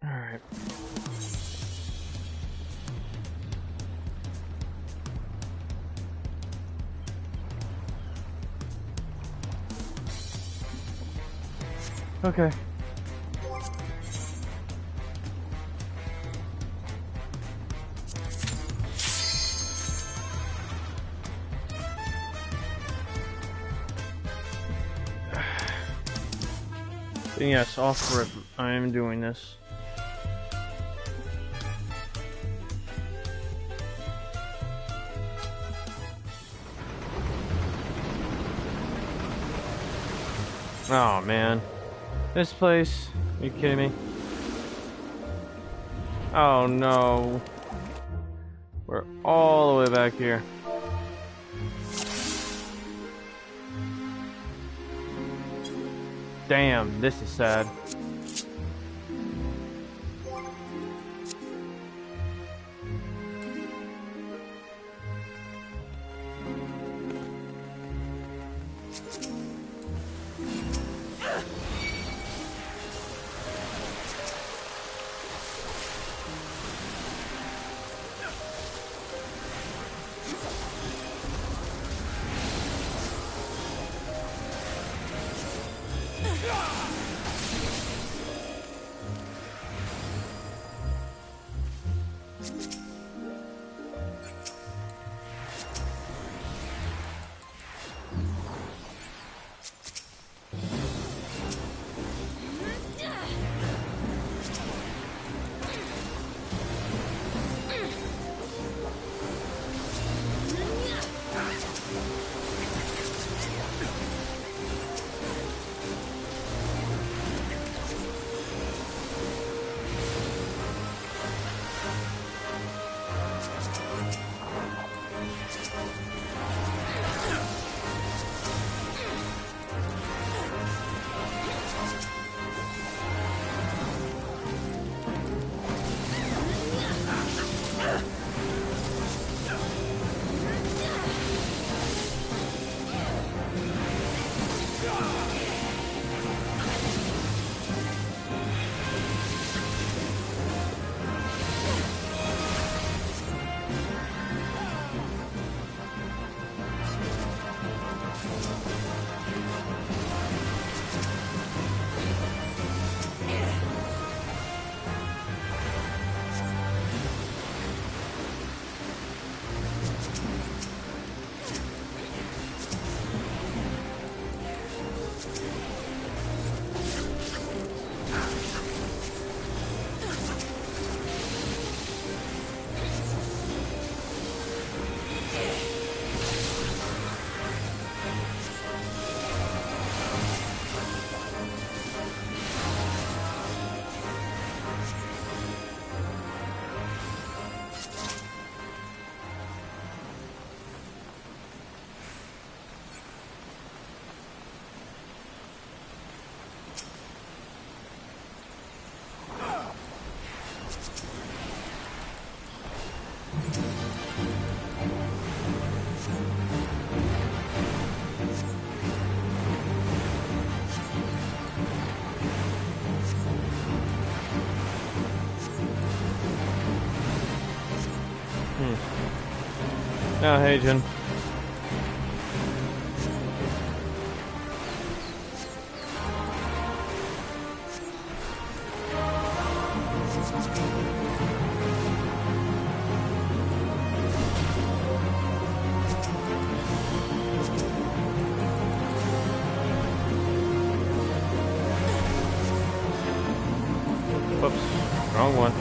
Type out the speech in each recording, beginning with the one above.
All right. Okay. Yes, off rip. I am doing this. Oh man. This place? Are you kidding me? Oh no. We're all the way back here. Damn, this is sad. Now, hey, Jen. Whoops, wrong one.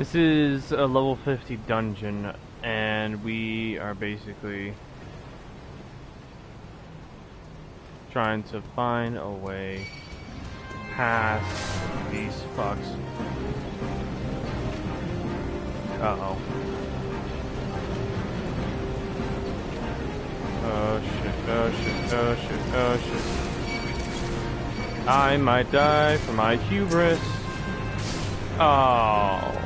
This is a level 50 dungeon, and we are basically trying to find a way past these fucks. Uh-oh. Oh shit, oh shit, oh shit, oh shit. I might die for my hubris. Oh.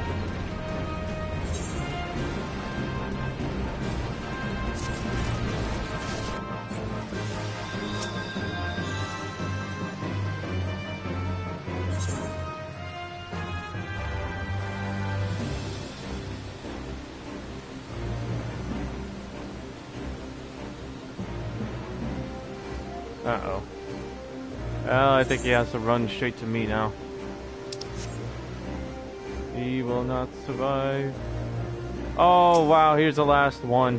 Uh-oh. Well, I think he has to run straight to me now. He will not survive. Oh, wow, here's the last one.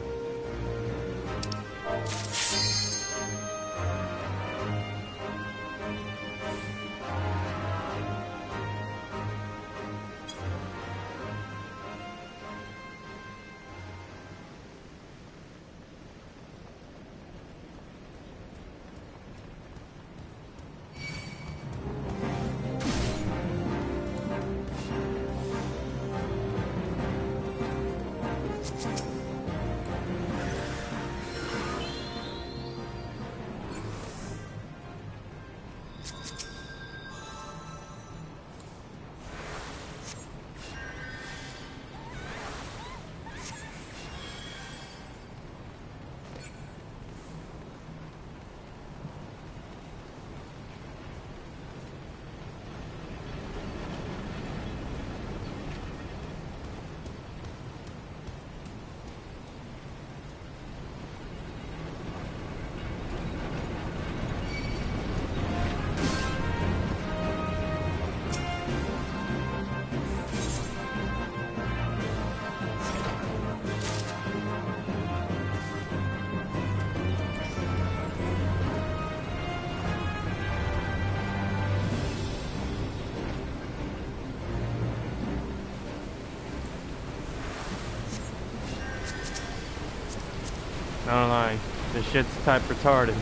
I don't know, this shit's type retarded.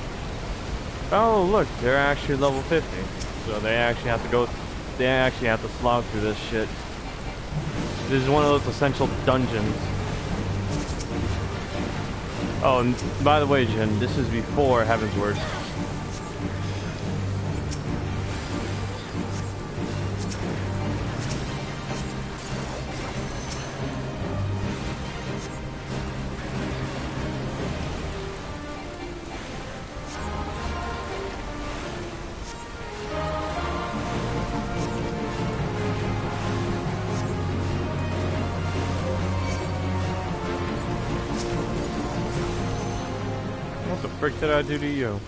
Oh look, they're actually level 50. So they actually have to slog through this shit. This is one of those essential dungeons. Oh, and by the way, Jin, this is before Heavensward. What the frick did I do to you?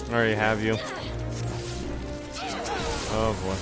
I already have you. Oh boy.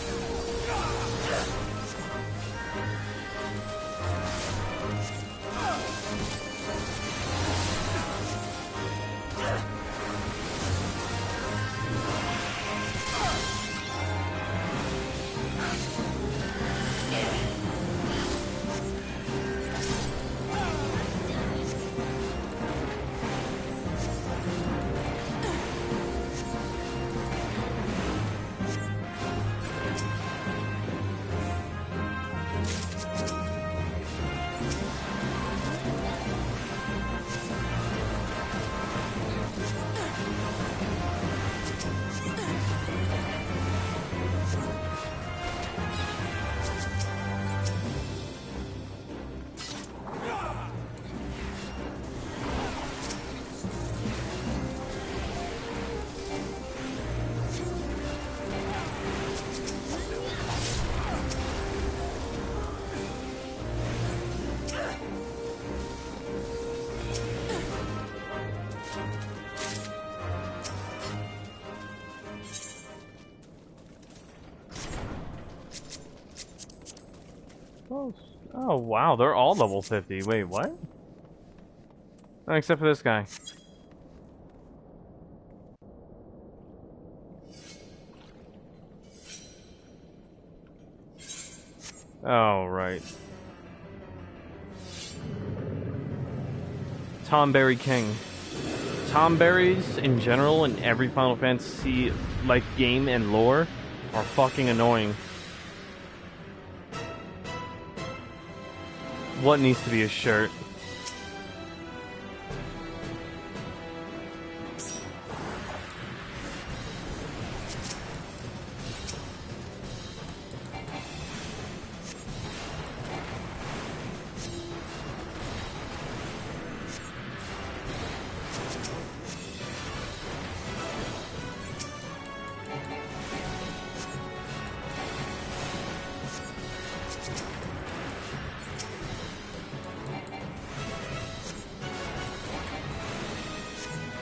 Oh wow, they're all level 50. Wait, what? Oh, except for this guy. Oh, right. Tomberry King. Tomberries in general in every Final Fantasy like game and lore are fucking annoying. What needs to be a shirt?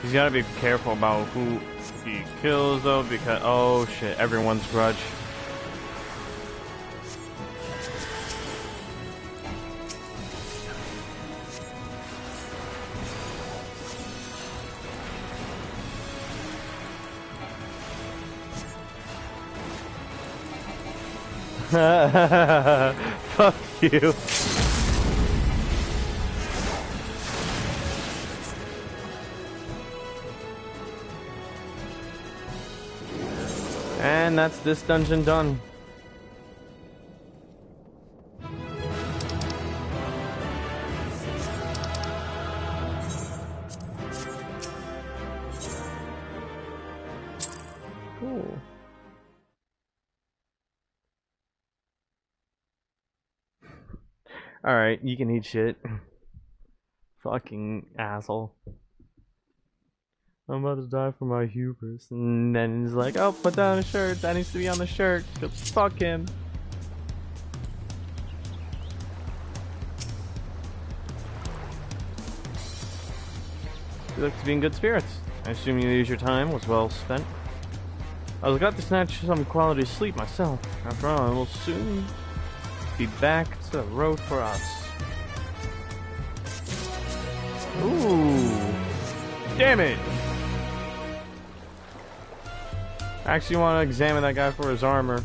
He's gotta be careful about who he kills though, because oh shit, everyone's grudge. Fuck you. And that's this dungeon done. Cool. Alright, you can eat shit. Fucking asshole. I'm about to die for my hubris. And then he's like, oh, put down a shirt. That needs to be on the shirt. Fuck him. You look to be in good spirits. I assume your leisure time was well spent. I was glad to snatch some quality sleep myself. After all, I will soon be back to the road for us. Ooh. Damn it! I actually want to examine that guy for his armor.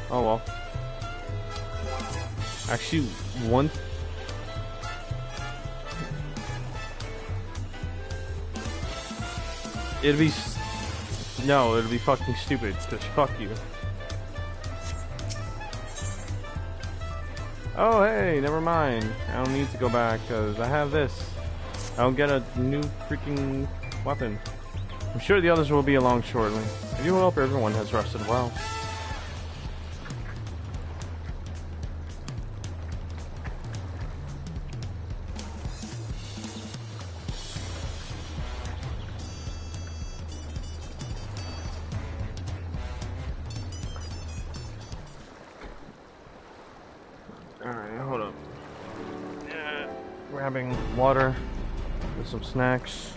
Oh well. Actually, one. It'd be. No, it'd be fucking stupid, because fuck you. Oh hey, never mind. I don't need to go back, because I have this. I'll get a new freaking weapon. I'm sure the others will be along shortly. I do hope everyone has rested well. Alright, hold up. Grabbing water with some snacks.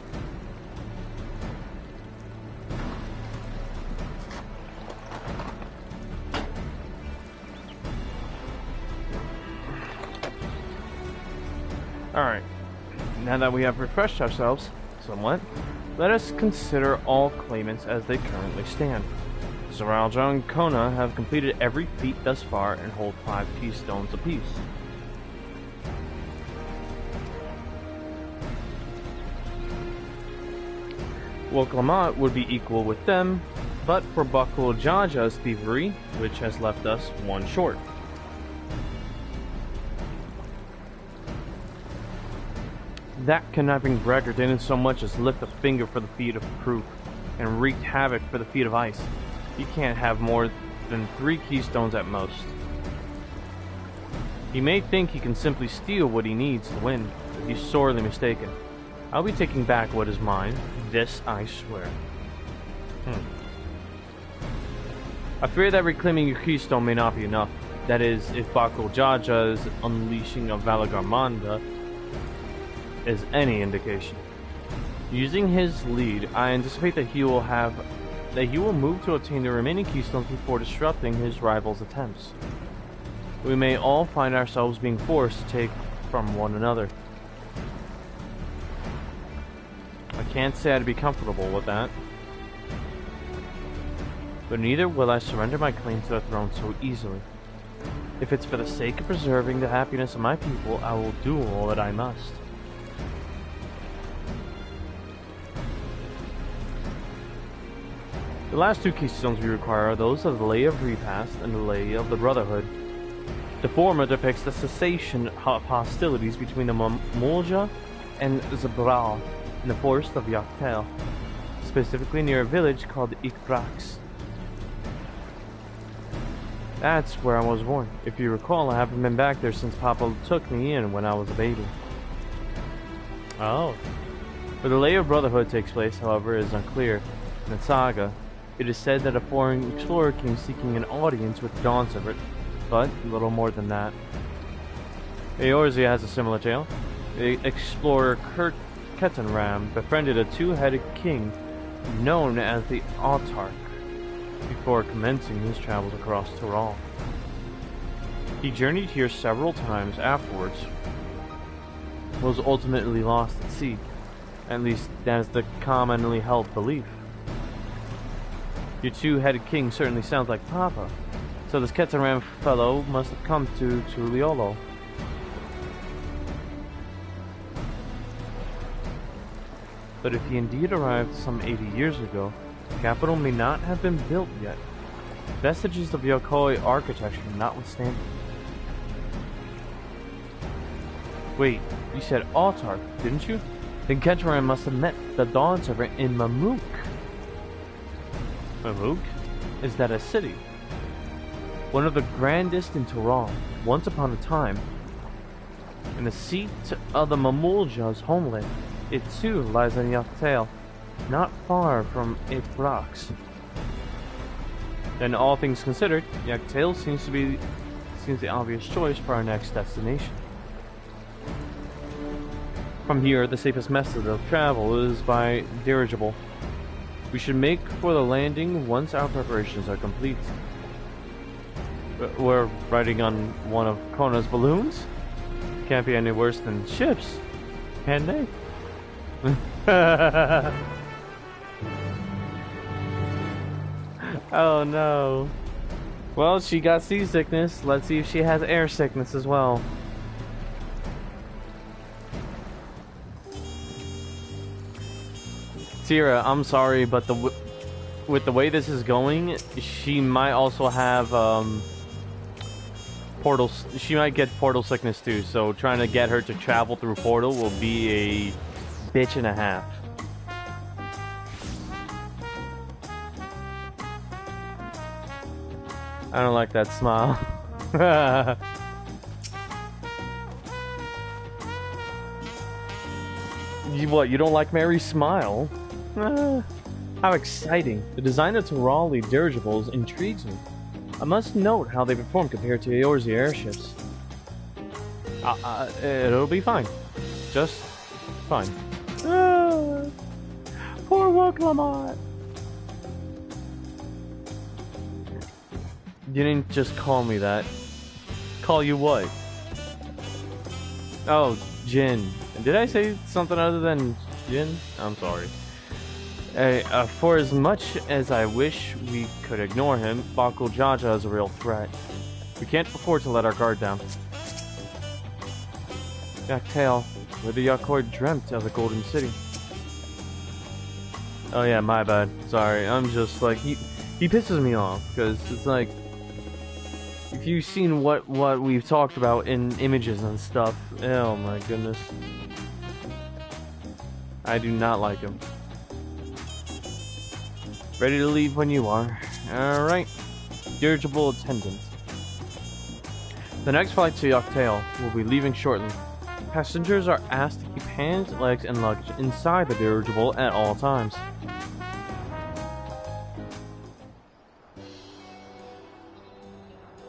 Alright, now that we have refreshed ourselves somewhat, let us consider all claimants as they currently stand. Zoralja and Kona have completed every feat thus far and hold 5 keystones apiece. Woklamat would be equal with them, but for Bakul Jaja's thievery, which has left us 1 short. That conniving braggart didn't so much as lift a finger for the feat of proof, and wreaked havoc for the feat of ice. He can't have more than 3 keystones at most. He may think he can simply steal what he needs to win, but he's sorely mistaken. I'll be taking back what is mine, this I swear. I fear that reclaiming your keystone may not be enough. That is, if Bakul Jaja's unleashing of Valagarmanda is any indication. Using his lead, I anticipate that he will move to obtain the remaining keystones before disrupting his rival's attempts. we may all find ourselves being forced to take from one another. I can't say I'd be comfortable with that. But neither will I surrender my claim to the throne so easily. If it's for the sake of preserving the happiness of my people, I will do all that I must. The last two keystones we require are those of the Lay of Repast and the Lay of the Brotherhood. The former depicts the cessation of hostilities between the Mulja and Zabral in the forest of Yaktel, specifically near a village called Ikbrax. That's where I was born. If you recall, I haven't been back there since Papa took me in when I was a baby. Oh. Where the Lay of Brotherhood takes place, however, is unclear. In the saga, it is said that a foreign explorer came seeking an audience with Dawntrail, but little more than that. Eorzea has a similar tale. The explorer Ketanram befriended a two-headed king known as the Autarch before commencing his travels across Tyrol. He journeyed here several times afterwards, was ultimately lost at sea. At least that is the commonly held belief. Your two-headed king certainly sounds like Papa, so this Ketanram fellow must have come to Tuliolo. But if he indeed arrived some 80 years ago, the capital may not have been built yet, vestiges of Yokoi architecture notwithstanding. Wait, you said Autarch, didn't you? Then Ketanram must have met the Dawn Servant in Mamuk. Mamuk? Is that a city? One of the grandest in Tyrol, once upon a time. And the seat of the Mamulja's homeland. It too lies in Yaktel, not far from Ikbrax. Then, all things considered, Yaktel seems the obvious choice for our next destination. From here, the safest method of travel is by dirigible. We should make for the landing once our preparations are complete. We're riding on one of Kona's balloons? Can't be any worse than ships, can they? Oh no. Well, she got seasickness. Let's see if she has air sickness as well. Tira, I'm sorry, but with the way this is going, she might also have she might get portal sickness too. So trying to get her to travel through portal will be a bitch and a half. I don't like that smile. What, you don't like Mary's smile? How exciting. The design of Tyroli dirigibles intrigues me. I must note how they perform compared to Eorzea airships. It'll be fine. Just fine. Poor Woklamot. You didn't just call me that. Call you what? Oh, Jin. Did I say something other than Jin? I'm sorry. For as much as I wish we could ignore him, Bakul Jaja is a real threat. We can't afford to let our guard down. Yaktail, where the Yakord dreamt of the Golden City. Oh yeah, my bad. Sorry, I'm just like, he pisses me off, because it's like, if you've seen what we've talked about in images and stuff, oh my goodness. I do not like him. Ready to leave when you are. Alright. Dirigible attendant. The next flight to Yaktail will be leaving shortly. Passengers are asked to keep hands, legs, and luggage inside the dirigible at all times.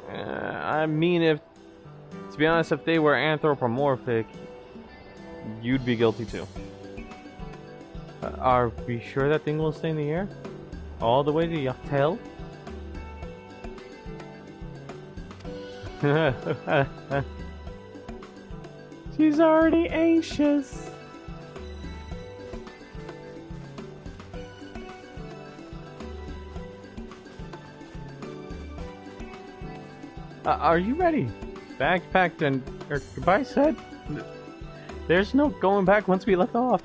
I mean, to be honest, if they were anthropomorphic, you'd be guilty too. Are we sure that thing will stay in the air? All the way to Yaktail? She's already anxious. Are you ready? Bags packed and goodbye said. There's no going back once we left off.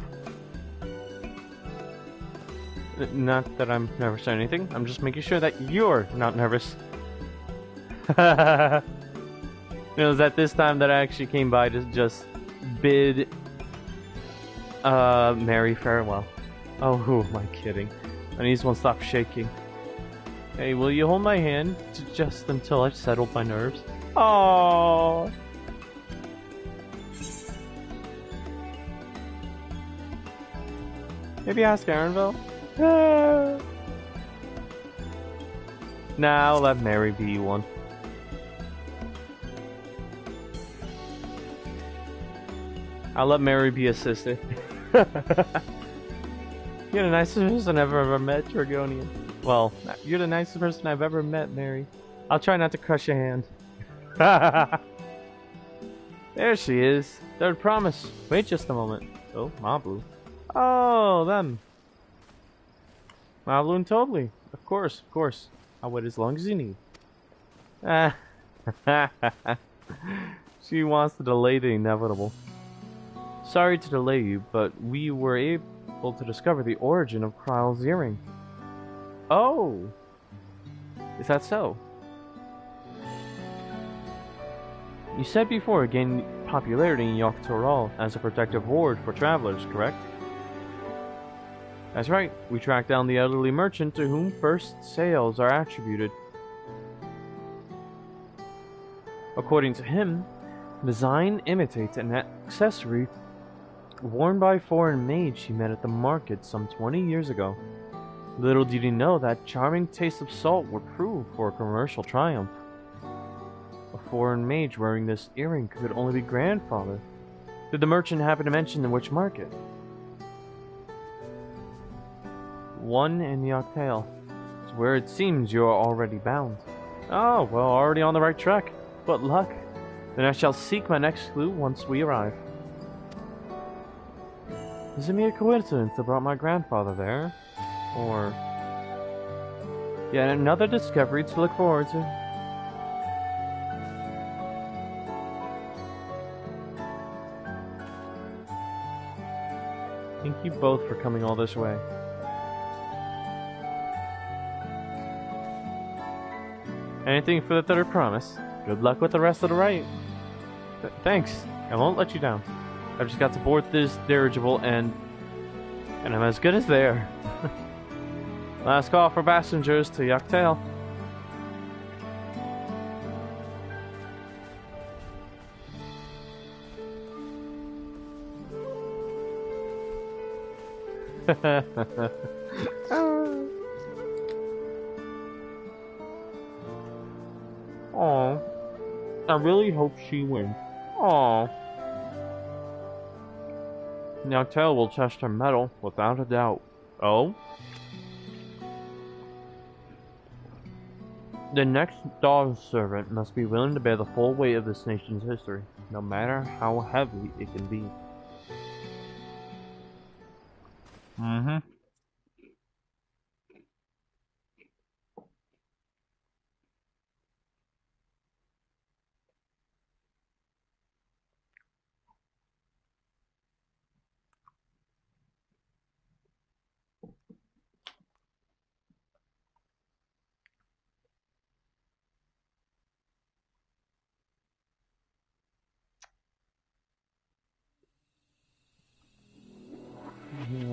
Not that I'm nervous or anything. I'm just making sure that you're not nervous. It was at this time that I actually came by to just bid Mary farewell. Oh, who am I kidding? My knees won't stop shaking. Hey, will you hold my hand just until I've settled my nerves? Oh. Maybe ask Aaronville? Nah, I'll let Mary be one. I'll let Mary be a sister. You're the nicest person I've ever met, Dragonian. Well, you're the nicest person I've ever met, Mary. I'll try not to crush your hand. There she is. Third promise. Wait just a moment. Oh, Mablu. Oh, them. Mablu and Totally. Of course, of course. I'll wait as long as you need. She wants to delay the inevitable. Sorry to delay you, but we were able to discover the origin of Kryle's earring. Oh! Is that so? You said before it gained popularity in Dawntrail as a protective ward for travelers, correct? That's right. We tracked down the elderly merchant to whom first sales are attributed. According to him, the design imitates an accessory worn by a foreign mage she met at the market some 20 years ago. Little did he know that charming taste of salt would prove for a commercial triumph. A foreign mage wearing this earring could only be grandfather. Did the merchant happen to mention in which market? One in Dawntrail. It's where it seems you are already bound. Oh, well, already on the right track. What luck. Then I shall seek my next clue once we arrive. Is it mere coincidence that brought my grandfather there? Or yet another discovery to look forward to? Thank you both for coming all this way. Anything for the third promise? Good luck with the rest of the rite. Thanks. I won't let you down. I've just got to board this dirigible and I'm as good as there. Last call for passengers to Dawntrail. Aw. I really hope she wins. Aw. Dawntrail will test her mettle, without a doubt. Oh? The next dog servant must be willing to bear the full weight of this nation's history, no matter how heavy it can be.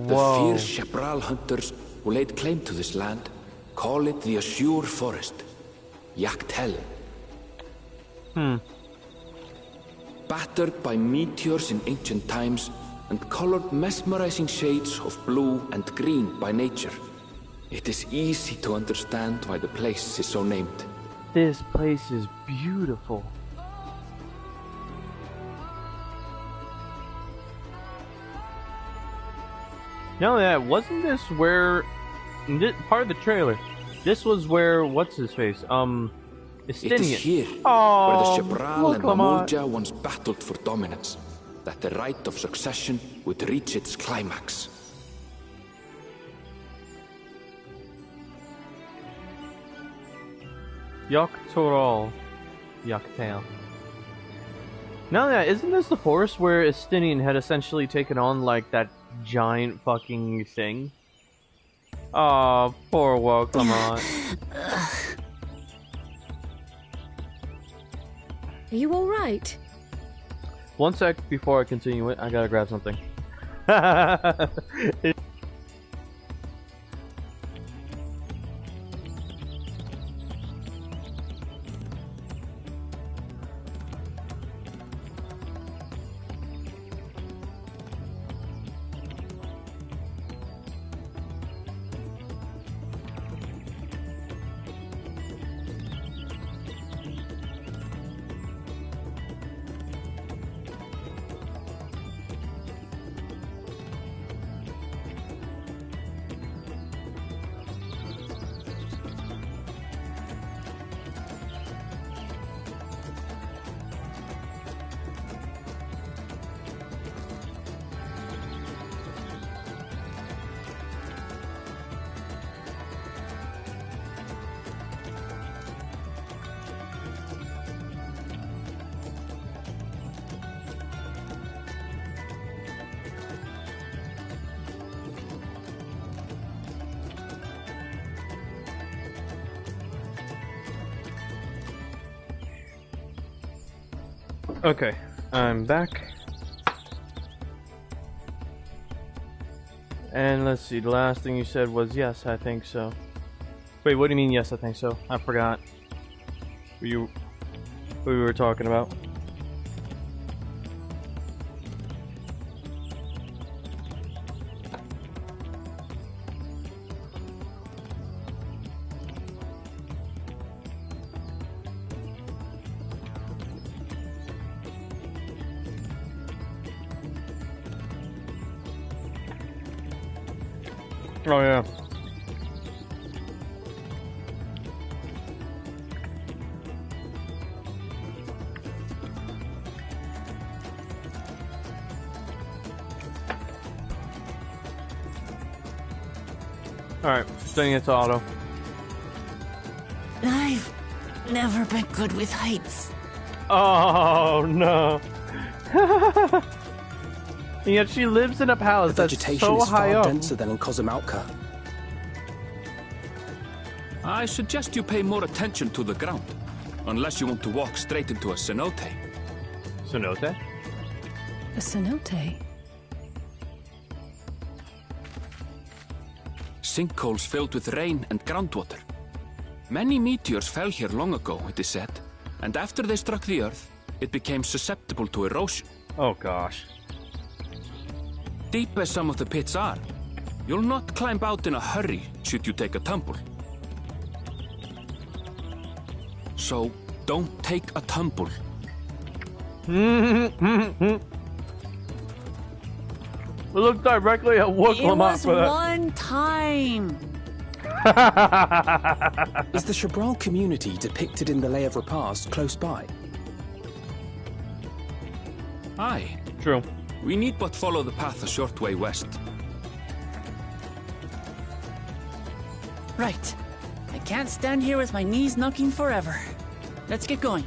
The fierce Shabral hunters who laid claim to this land call it the Azure Forest, Dawntrail. Battered by meteors in ancient times and colored mesmerizing shades of blue and green by nature, it is easy to understand why the place is so named. This place is beautiful. No, that wasn't this where part of the trailer. This was where what's his face? It is Estinian. here, Oh, where the Chebral and Clement. Mamulja once battled for dominance, that the right of succession would reach its climax. Yoktoral. Yoktail. Now that, isn't this the forest where Estinian had essentially taken on, like, that giant fucking thing? Oh, poor Clement. Are you alright? One sec before I continue it, I gotta grab something. Okay, I'm back. And let's see, the last thing you said was yes, I think so. Wait, what do you mean yes, I think so? I forgot. Who we were talking about. Oh yeah. Alright, setting it to auto. I've never been good with heights. Oh no. And yet she lives in a palace The that's vegetation so is high far up. denser than in Cosmauca. I suggest you pay more attention to the ground, unless you want to walk straight into a cenote. Cenote? A cenote? Sinkholes filled with rain and groundwater. Many meteors fell here long ago, it is said, and after they struck the earth, it became susceptible to erosion. Oh gosh. Deep as some of the pits are, you'll not climb out in a hurry should you take a tumble. So, don't take a tumble. Look directly at what It Clement was for that. one time. Is the Chebral community depicted in the Lay of Repast close by? Aye, True. we need but follow the path a short way west. Right. I can't stand here with my knees knocking forever. Let's get going.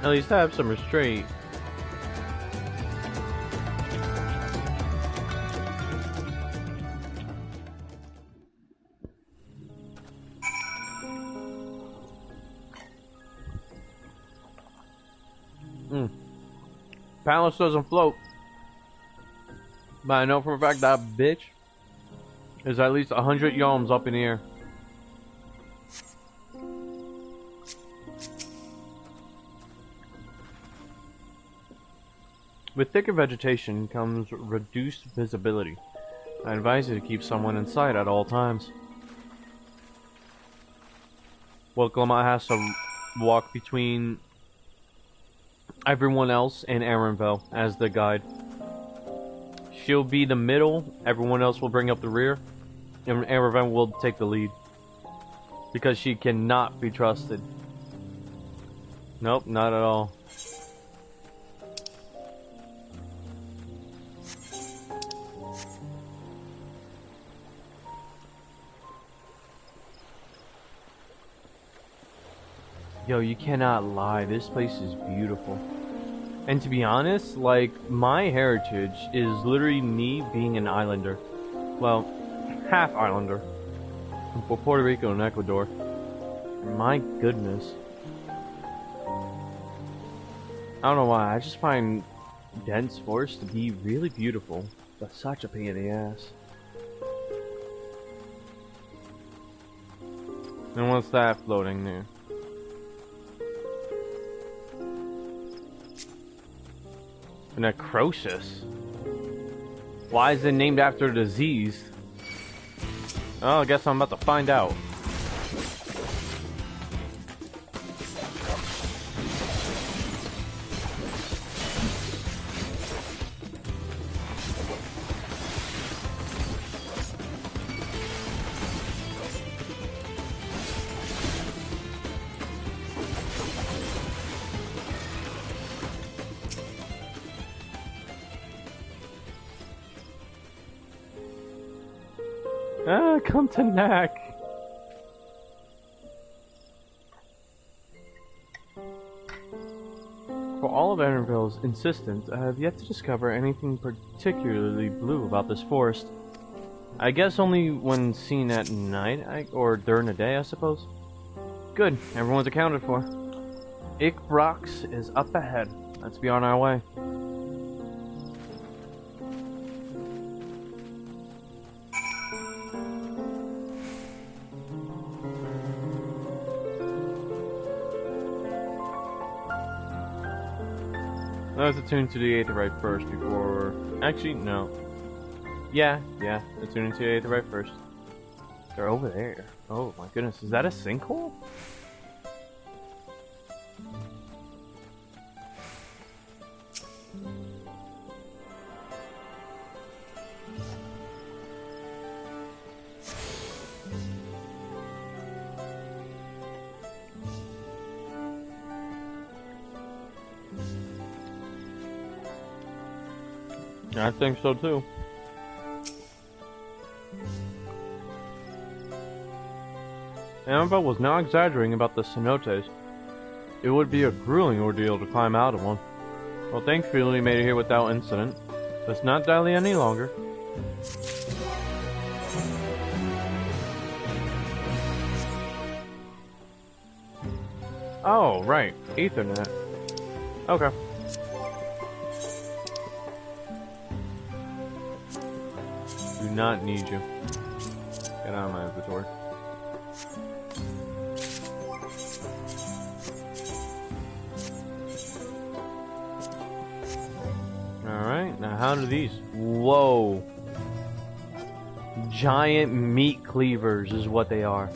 At least have some restraint. Palace doesn't float. But I know for a fact that bitch is at least 100 yalms up in the air. With thicker vegetation comes reduced visibility. I advise you to keep someone in sight at all times. Well, Clement has to walk between everyone else and Arenville as the guide. She'll be the middle, everyone else will bring up the rear, and Arenville will take the lead. Because she cannot be trusted. Nope, not at all. Yo, you cannot lie. This place is beautiful. And to be honest, like, my heritage is literally me being an islander. Well, half islander. From Puerto Rico and Ecuador. My goodness. I don't know why, I just find dense forest to be really beautiful, but such a pain in the ass. And what's that floating there? A necrosis? Why is it named after a disease? Oh, I guess I'm about to find out. Ah, come to Knack. For all of Erenville's insistence, I have yet to discover anything particularly blue about this forest. I guess only when seen at night, or during the day, I suppose. Good, everyone's accounted for. Ikbrox is up ahead. Let's be on our way. Let's attune to the Aetheryte first before... Actually, no. Yeah, attune to the Aetheryte first. They're over there. Oh my goodness, is that a sinkhole? I think so too. Annabelle was not exaggerating about the cenotes. It would be a grueling ordeal to climb out of one. Well, thankfully we made it here without incident. Let's not dally any longer. Oh, right. Ethernet. Okay. Do not need you. Get out of my inventory. Alright, now how do these... Whoa! Giant meat cleavers is what they are.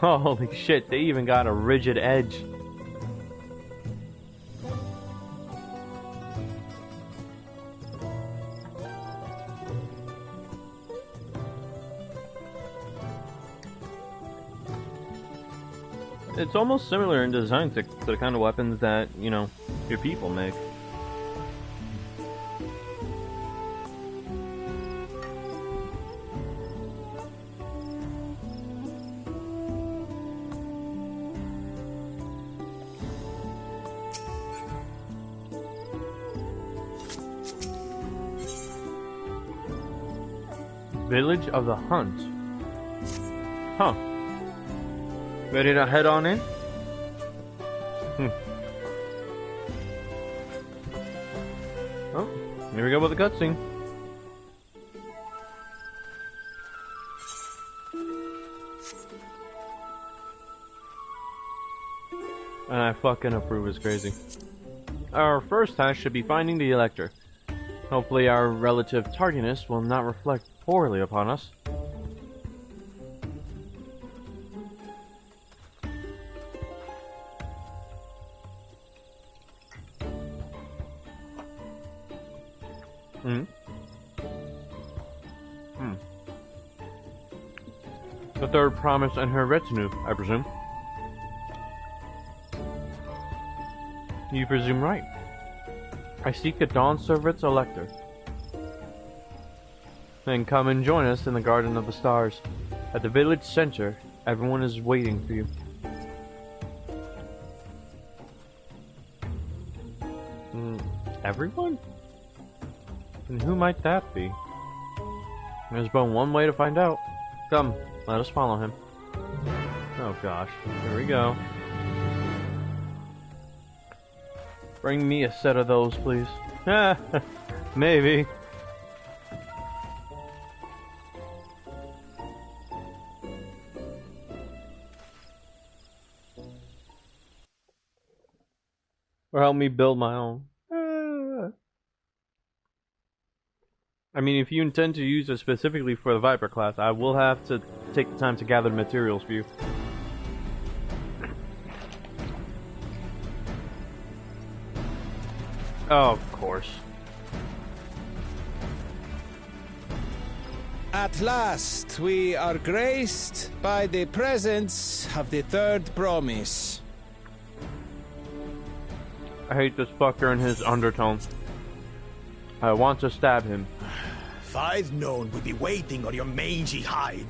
Holy shit, they even got a rigid edge. It's almost similar in design to the kind of weapons that, you know, your people make. Village of the Hunt. Huh. Ready to head on in? Oh, here we go with the cutscene. And I fucking approve is crazy. Our first task should be finding the Elector. Hopefully our relative tardiness will not reflect poorly upon us. The third promise and her retinue, I presume. You presume right. I seek a Dawn Service Elector. Then come and join us in the Garden of the Stars. At the village center, everyone is waiting for you. Everyone? And who might that be? There's but one way to find out. Come, let us follow him. Oh gosh, here we go. Bring me a set of those, please. Maybe. Or help me build my own. I mean, if you intend to use it specifically for the Viper class, I will have to take the time to gather the materials for you. Oh, of course. At last, we are graced by the presence of the third promise. I hate this fucker and his undertones. I want to stab him. If I'd known we'd be waiting on your mangy hide,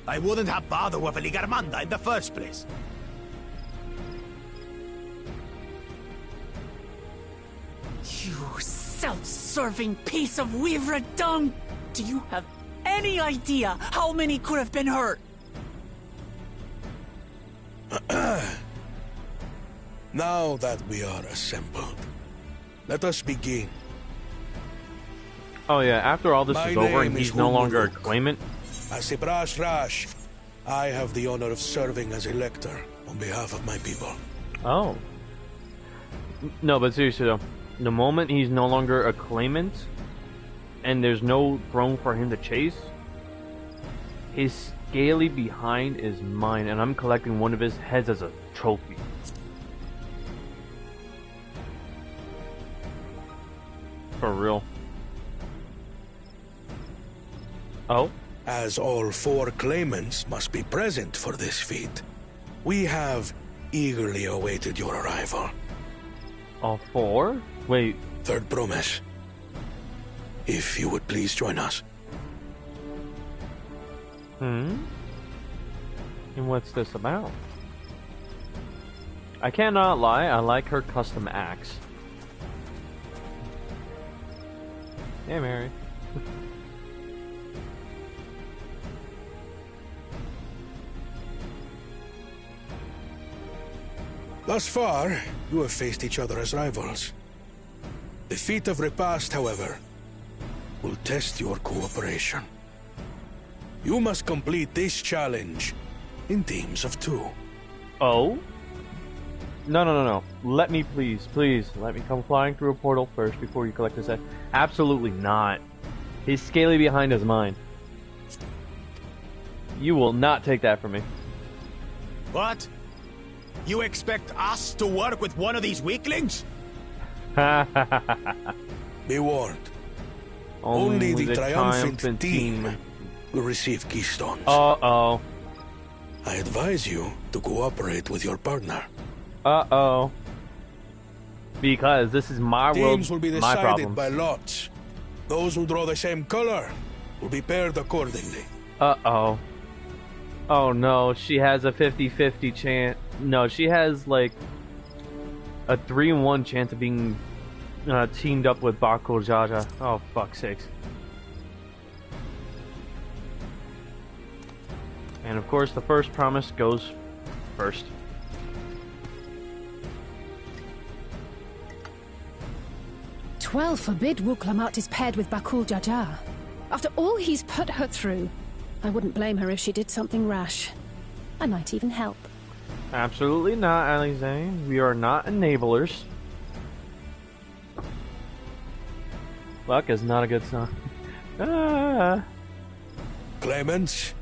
I wouldn't have bothered with a Ligarmanda in the first place. You self-serving piece of weaver dung! Do you have any idea how many could have been hurt? Now that we are assembled, let us begin. Oh yeah, after all this My is over and name he's is no longer a Humuruk. claimant. As a Brash Rash, I have the honor of serving as elector on behalf of my people. Oh. No, but seriously though, the moment he's no longer a claimant, and there's no throne for him to chase, his scaly behind is mine, and I'm collecting one of his heads as a trophy. For real. Oh? As all 4 claimants must be present for this feat, we have eagerly awaited your arrival. All 4? Wait. Third promise. If you would please join us. And what's this about? I cannot lie, I like her custom axe. Hey, Mary. Thus far, you have faced each other as rivals. The feat of repast, however, will test your cooperation. You must complete this challenge in teams of 2. Oh? No. Let me please, let me come flying through a portal first before you collect this head. Absolutely not. His scaly behind is mine. You will not take that from me. What? You expect us to work with one of these weaklings? Be warned. Only the triumphant team will receive keystones. Uh-oh. I advise you to cooperate with your partner. Uh-oh. Because this is my world, Teams will be my decided problems. by lots. Those who draw the same color will be paired accordingly. Uh-oh. Oh no, she has a 50-50 chance. No, she has like a 3-1 chance of being teamed up with Bako Jaja. Oh, fuck's sakes. And of course, the first promise goes first. Twelve forbid Wuklamat is paired with Bakul Jaja. After all he's put her through, I wouldn't blame her if she did something rash. I might even help. Absolutely not, Alize. We are not enablers. Luck is not a good sign. Ah. Claimants,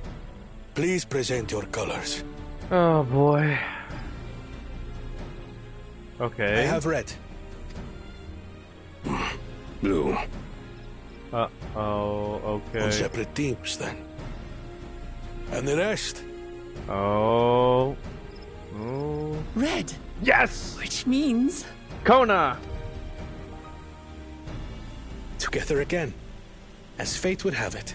please present your colors. Oh boy. I Okay. have red. Blue. Uh-oh, On okay. separate teams, then. And the rest, Oh. Oh. Red, Yes! which means... Kona! Together again, as fate would have it.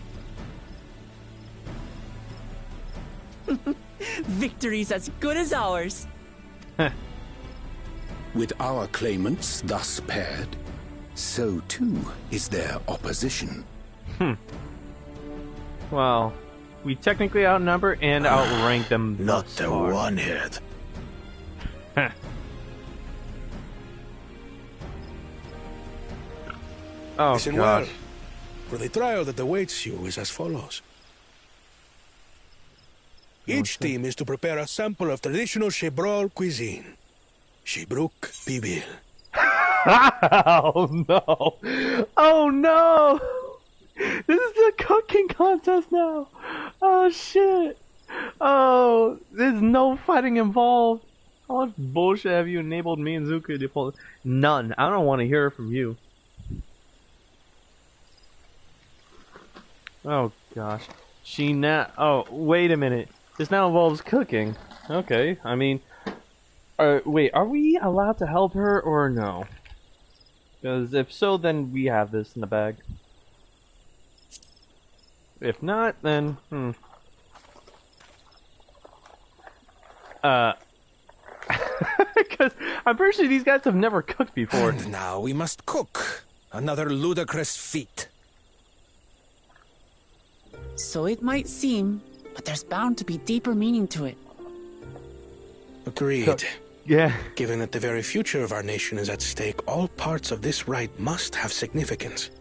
Victory's as good as ours. With our claimants thus paired, so too is their opposition. Well, we technically outnumber and outrank them Not thus the far. one hit. Oh, Listen gosh. well, for the trial that awaits you is as follows. Each team is to prepare a sample of traditional Shebrol cuisine. Shibruk Pibil. Oh no! Oh no! This is a cooking contest now! Oh shit! Oh, there's no fighting involved. How much bullshit have you enabled me and Zuka to pull? None. I don't want to hear it from you. Oh gosh. Oh, wait a minute. This now involves cooking. Okay, I mean... wait, are we allowed to help her or no? Because if so, then we have this in the bag. If not, then... Because I'm pretty sure these guys have never cooked before. And now we must cook. Another ludicrous feat. So it might seem, but there's bound to be deeper meaning to it. Agreed. Yeah. Given that the very future of our nation is at stake, all parts of this rite must have significance.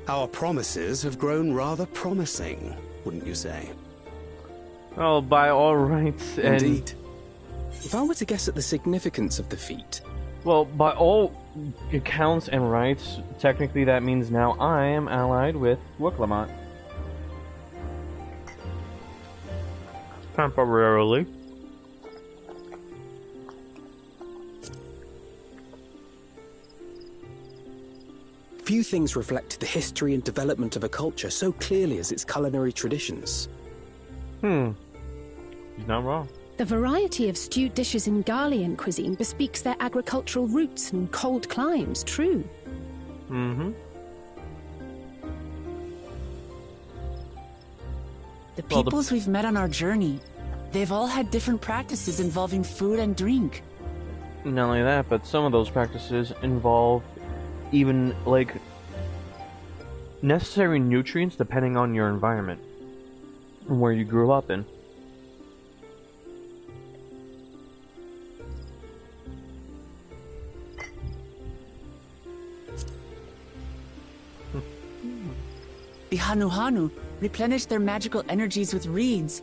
Our promises have grown rather promising, wouldn't you say? Oh, by all rights, and... Indeed. If I were to guess at the significance of the feat... Well, by all accounts and rights, technically that means now I am allied with Wuklamont. Temporarily. Few things reflect the history and development of a culture so clearly as its culinary traditions. He's not wrong. The variety of stewed dishes in Garlean cuisine bespeaks their agricultural roots and cold climes, true. Mm-hmm. The peoples we've met on our journey, they've all had different practices involving food and drink. Not only that, but some of those practices involve even, like, necessary nutrients depending on your environment and where you grew up in. The Hanu replenish their magical energies with reeds,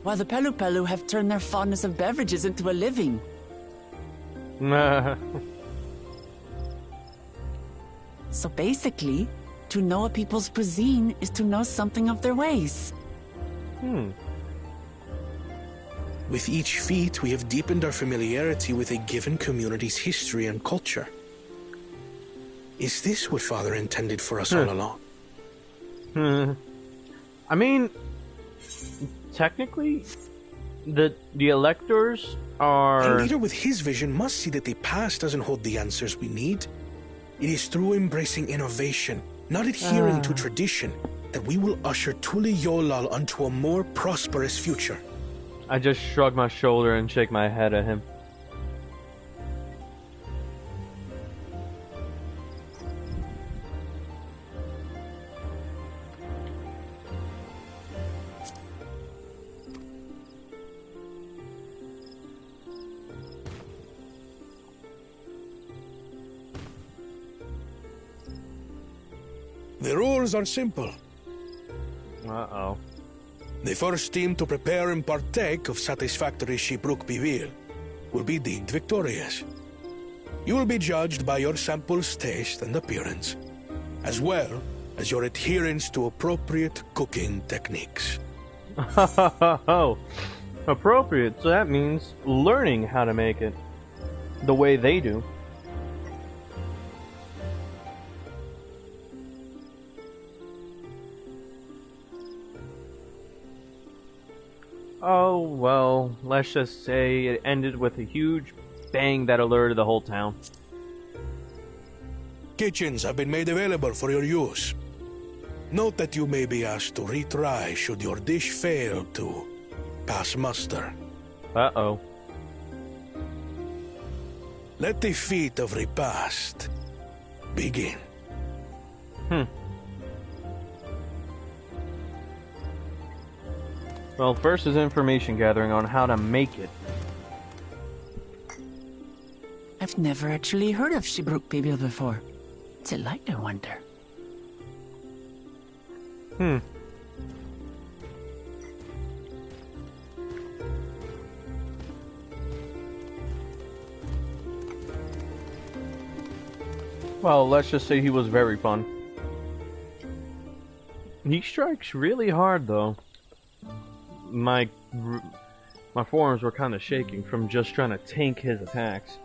while the Pelu have turned their fondness of beverages into a living. So basically, to know a people's cuisine is to know something of their ways. With each feat, we have deepened our familiarity with a given community's history and culture. Is this what Father intended for us all along? I mean, technically, the electors are... A leader with his vision must see that the past doesn't hold the answers we need. It is through embracing innovation, not adhering to tradition, that we will usher Tuli Yolal onto a more prosperous future. I just shrug my shoulder and shake my head at him. The rules are simple. Uh-oh. The first team to prepare and partake of satisfactory Shibruk Bivir will be deemed victorious. You will be judged by your sample's taste and appearance, as well as your adherence to appropriate cooking techniques. Oh, appropriate. So that means learning how to make it the way they do. Oh, well, let's just say it ended with a huge bang that alerted the whole town. Kitchens have been made available for your use. Note that you may be asked to retry should your dish fail to pass muster. Uh-oh. Let the feat of repast begin. Well, first is information gathering on how to make it. I've never actually heard of Shibruk Bibil before. What's it like, I wonder? Well, let's just say he was very fun. He strikes really hard, though. My forearms were kind of shaking from just trying to tank his attacks.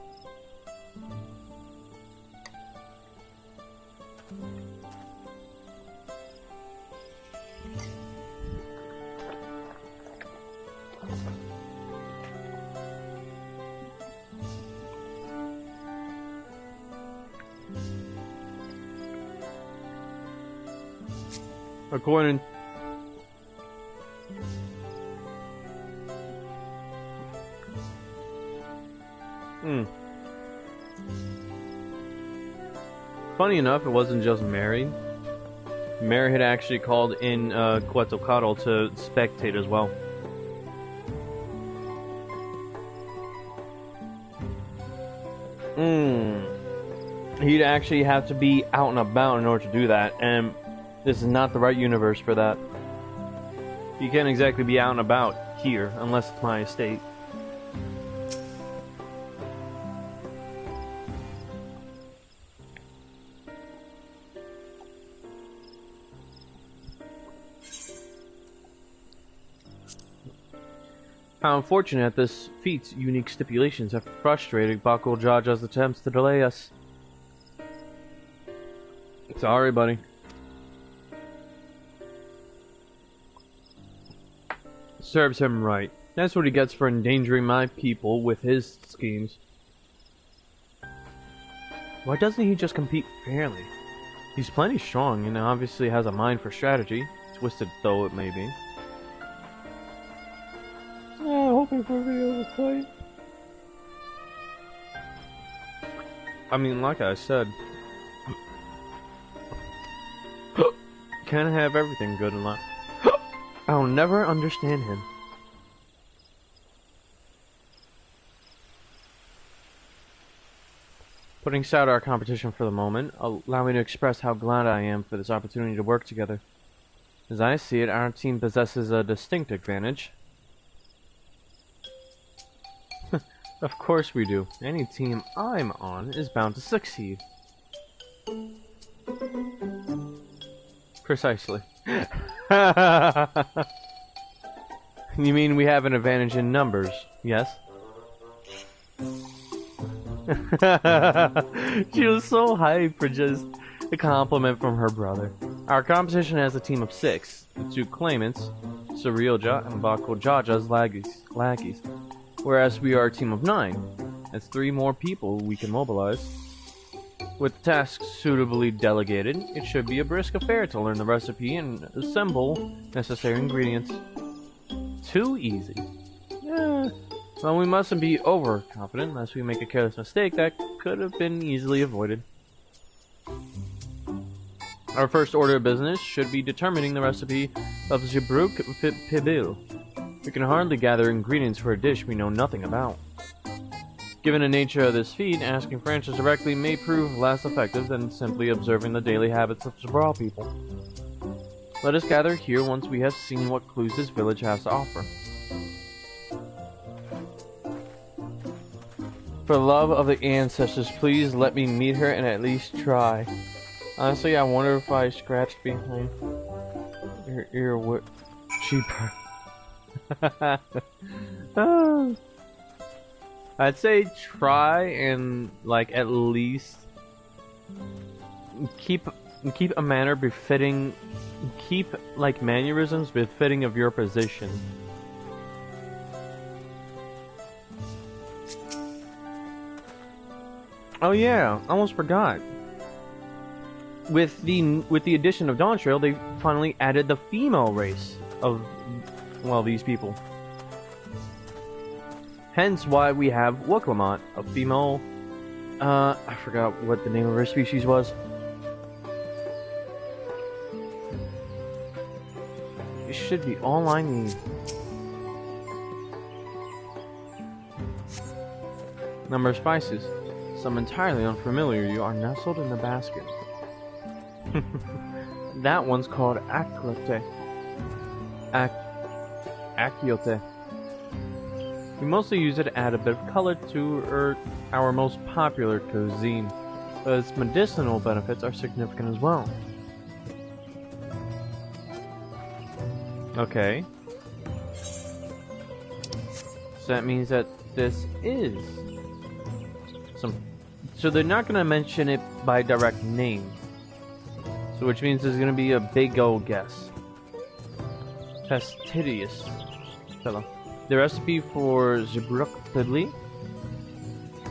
According Funny enough, it wasn't just Mary. Mary had actually called in Quetzalcoatl to spectate as well. He'd actually have to be out and about in order to do that, and this is not the right universe for that. You can't exactly be out and about here, unless it's my estate. How unfortunate this feat's unique stipulations have frustrated Bakul Jaja's attempts to delay us. Sorry, buddy. Serves him right. That's what he gets for endangering my people with his schemes. Why doesn't he just compete fairly? He's plenty strong and obviously has a mind for strategy, twisted though it may be. Hoping for a video of this fight. I mean, like I said, can't have everything good in life. I'll never understand him. Putting aside our competition for the moment, allow me to express how glad I am for this opportunity to work together. As I see it, our team possesses a distinct advantage. Of course we do. Any team I'm on is bound to succeed. Precisely. You mean we have an advantage in numbers, yes? She was so hyped for just a compliment from her brother. Our competition has a team of 6, the 2 claimants, Surrealja and Bakul Jaja's lackeys. Whereas we are a team of 9. That's 3 more people we can mobilize. With tasks suitably delegated, it should be a brisk affair to learn the recipe and assemble necessary ingredients. Too easy. Well, we mustn't be overconfident lest we make a careless mistake that could have been easily avoided. Our first order of business should be determining the recipe of Shibruk Bibil. We can hardly gather ingredients for a dish we know nothing about. Given the nature of this feat, asking for answers directly may prove less effective than simply observing the daily habits of Zabral people. Let us gather here once we have seen what clues this village has to offer. For the love of the ancestors, please let me meet her and at least try. Honestly, I wonder if I scratched behind her ear what she... I'd say try and like at least keep a manner befitting, keep like mannerisms befitting of your position. Oh yeah, almost forgot. With the addition of Dawntrail, they finally added the female race of, well, these people. Hence why we have Wooklamont, a female. I forgot what the name of her species was. It should be all I need. Number of spices. Some entirely unfamiliar you are nestled in the basket. That one's called Akiote. Akiote. We mostly use it to add a bit of color to our most popular cuisine, but its medicinal benefits are significant as well. Okay. So that means that this is so they're not going to mention it by direct name. So which means there's going to be a big old guess. Fastidious fellow. The recipe for Zebruk Fiddly?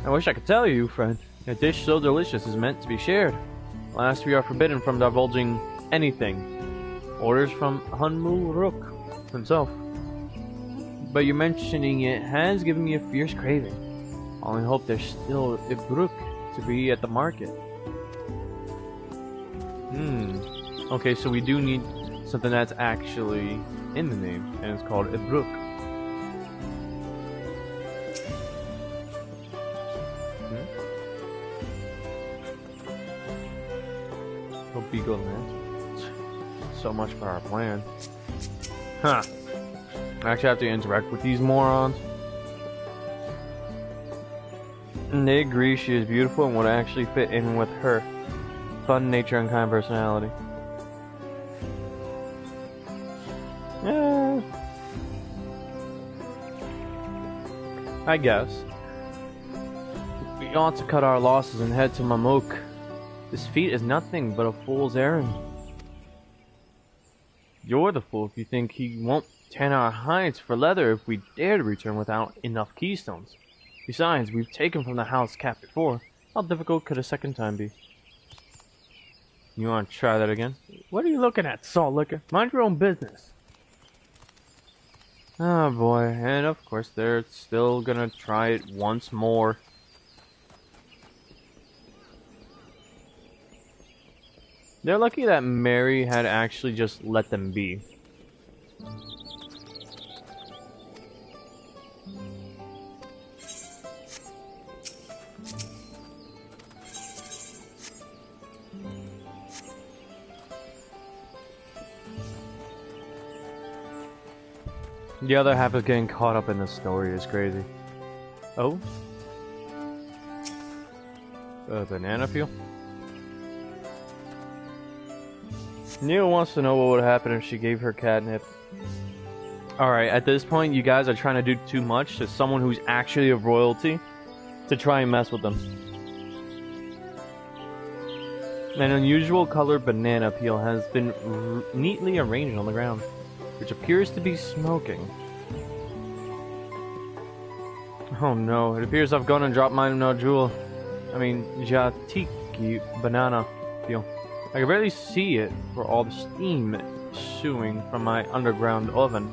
I wish I could tell you, friend. A dish so delicious is meant to be shared. Last, we are forbidden from divulging anything. Orders from Hunmu Rook himself. But your mentioning it has given me a fierce craving. I only hope there's still Ibruk to be at the market. Okay, so we do need something that's actually in the name, and it's called Ibruk. Oh, Beagle, man. So much for our plan. Huh. I actually have to interact with these morons. And they agree she is beautiful and would actually fit in with her fun nature and kind personality. Yeah. I guess. We ought to cut our losses and head to Mamuk. This feat is nothing but a fool's errand. You're the fool if you think he won't tan our hides for leather if we dare to return without enough keystones. Besides, we've taken from the house cat before. How difficult could a second time be? You want to try that again? What are you looking at, salt liquor? Mind your own business. Oh boy, and of course they're still gonna try it once more. They're lucky that Mary had actually just let them be. The other half of getting caught up in the story is crazy. Oh? A banana peel? Neil wants to know what would happen if she gave her catnip. Alright, at this point you guys are trying to do too much to someone who's actually of royalty to try and mess with them. An unusual colored banana peel has been neatly arranged on the ground, which appears to be smoking. Oh no, it appears I've gone and dropped my nodule. Jatiki banana peel. I can barely see it for all the steam issuing from my underground oven.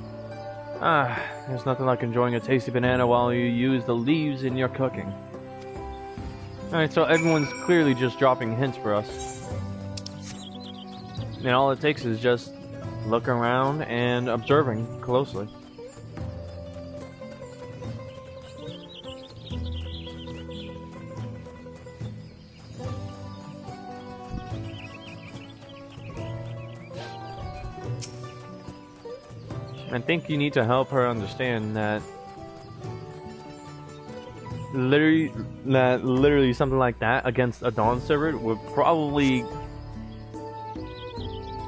There's nothing like enjoying a tasty banana while you use the leaves in your cooking. Alright, so everyone's clearly just dropping hints for us. And all it takes is just look around and observing closely. I think you need to help her understand that literally something like that against a Dawn server would probably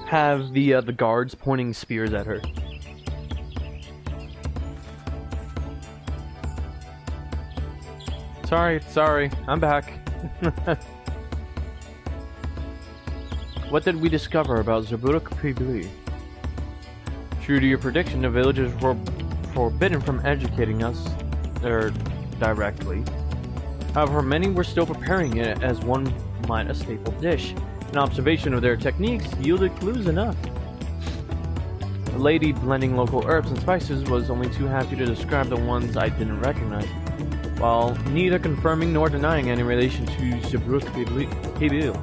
have the guards pointing spears at her. Sorry, I'm back. What did we discover about Zebruk Fiddly? True to your prediction, the villagers were forbidden from educating us directly. However, many were still preparing it as one might a staple dish. An observation of their techniques yielded clues enough. The lady blending local herbs and spices was only too happy to describe the ones I didn't recognize, while neither confirming nor denying any relation to Zebruk Hibil.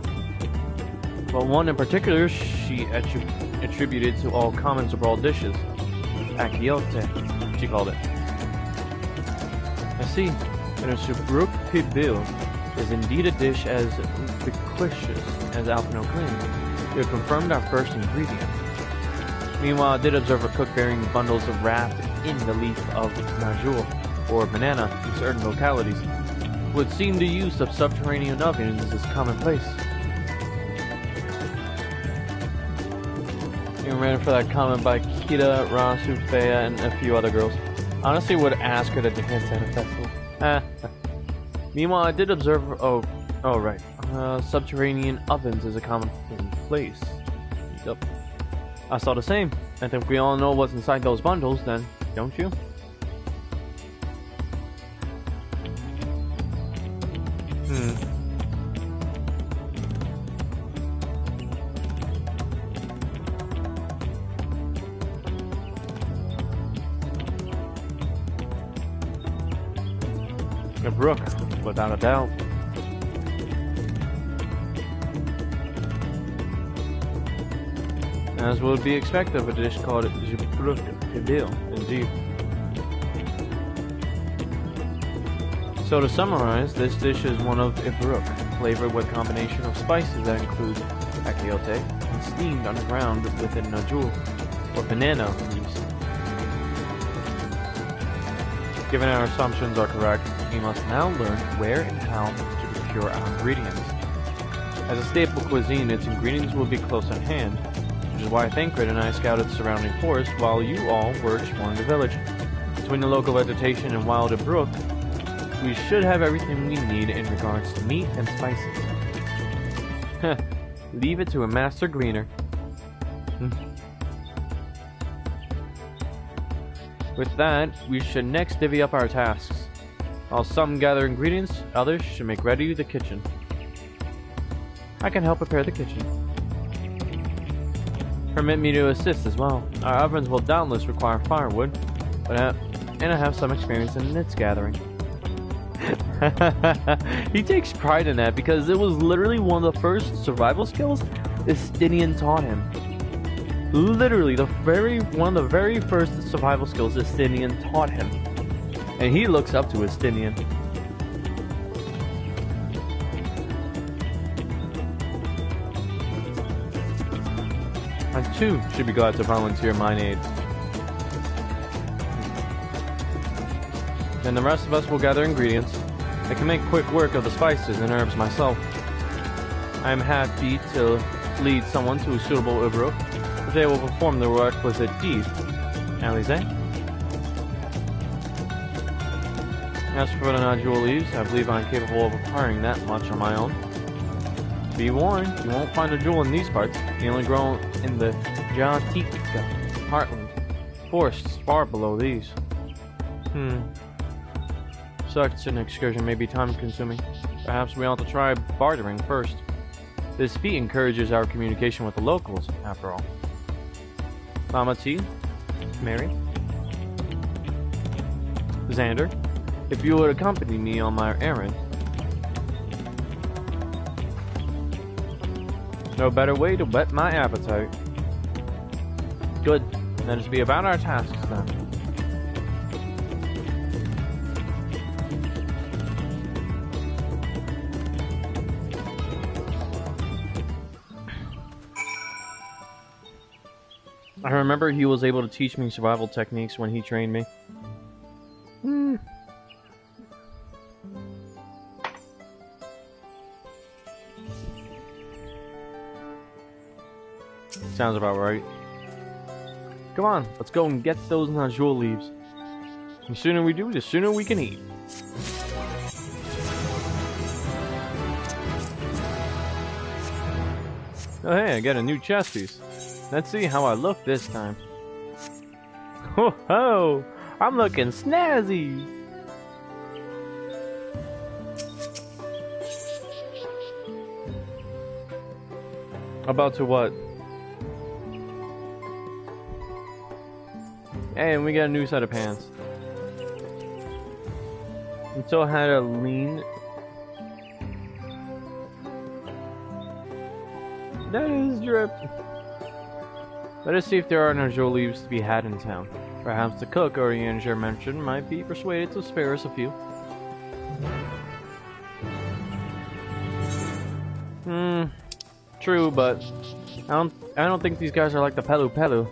But one in particular she attributed to all common Zabral dishes. Akiote, she called it. I see that a Zebruk Hibil is indeed a dish as ubiquitous as Alpino claimed. We have confirmed our first ingredient. Meanwhile, I did observe a cook bearing bundles of wrapped in the leaf of najul, or banana, in certain localities. Would seem to use of subterranean ovens is commonplace. You ready for that comment by Kita, Rasu, Fea, and a few other girls? Honestly, would ask her to dance at a festival. Meanwhile, I did observe. Oh, right. Subterranean ovens is a common place. Yep. I saw the same. I think we all know what's inside those bundles, then, don't you? A brook, without a doubt. As would be expected of a dish called Zebruk Hibil, indeed. So to summarize, this dish is one of Ibruk, flavored with a combination of spices that include akiote and steamed underground within najul, or banana leaves. Given our assumptions are correct, we must now learn where and how to procure our ingredients. As a staple cuisine, its ingredients will be close at hand, which is why Thancred and I scouted the surrounding forest while you all were exploring the village. Between the local vegetation and wild brook, we should have everything we need in regards to meat and spices. Leave it to a master gleaner. With that, we should next divvy up our tasks. While some gather ingredients, others should make ready the kitchen. I can help prepare the kitchen. Permit me to assist as well. Our ovens will doubtless require firewood, and I have some experience in its gathering. He takes pride in that because it was literally one of the first survival skills Estinian taught him. Literally, one of the very first survival skills Estinian taught him. And he looks up to Estinian. I too should be glad to volunteer mine aid. Then the rest of us will gather ingredients. I can make quick work of the spices and herbs myself. I am happy to lead someone to a suitable Ubruk, but they will perform the requisite deed. Alize? As for the najul leaves, I believe I'm capable of acquiring that much on my own. Be warned, you won't find a jewel in these parts. They only grow in the Jatika heartland. Forests far below these. Such an excursion may be time-consuming. Perhaps we ought to try bartering first. This feat encourages our communication with the locals, after all. Mama T, Mary, Xander, if you would accompany me on my errand. No better way to whet my appetite. Good. Let us be about our tasks then. I remember he was able to teach me survival techniques when he trained me. Sounds about right. Come on, let's go and get those najul leaves. The sooner we do, the sooner we can eat. Oh hey, I got a new chest piece. Let's see how I look this time. Ho ho! I'm looking snazzy! About to what? Hey, and we got a new set of pants. Until I had a lean. That is drip. Let us see if there are no Joe leaves to be had in town. Perhaps the cook Orianger mentioned might be persuaded to spare us a few. True, but I don't think these guys are like the Pelu Pelu.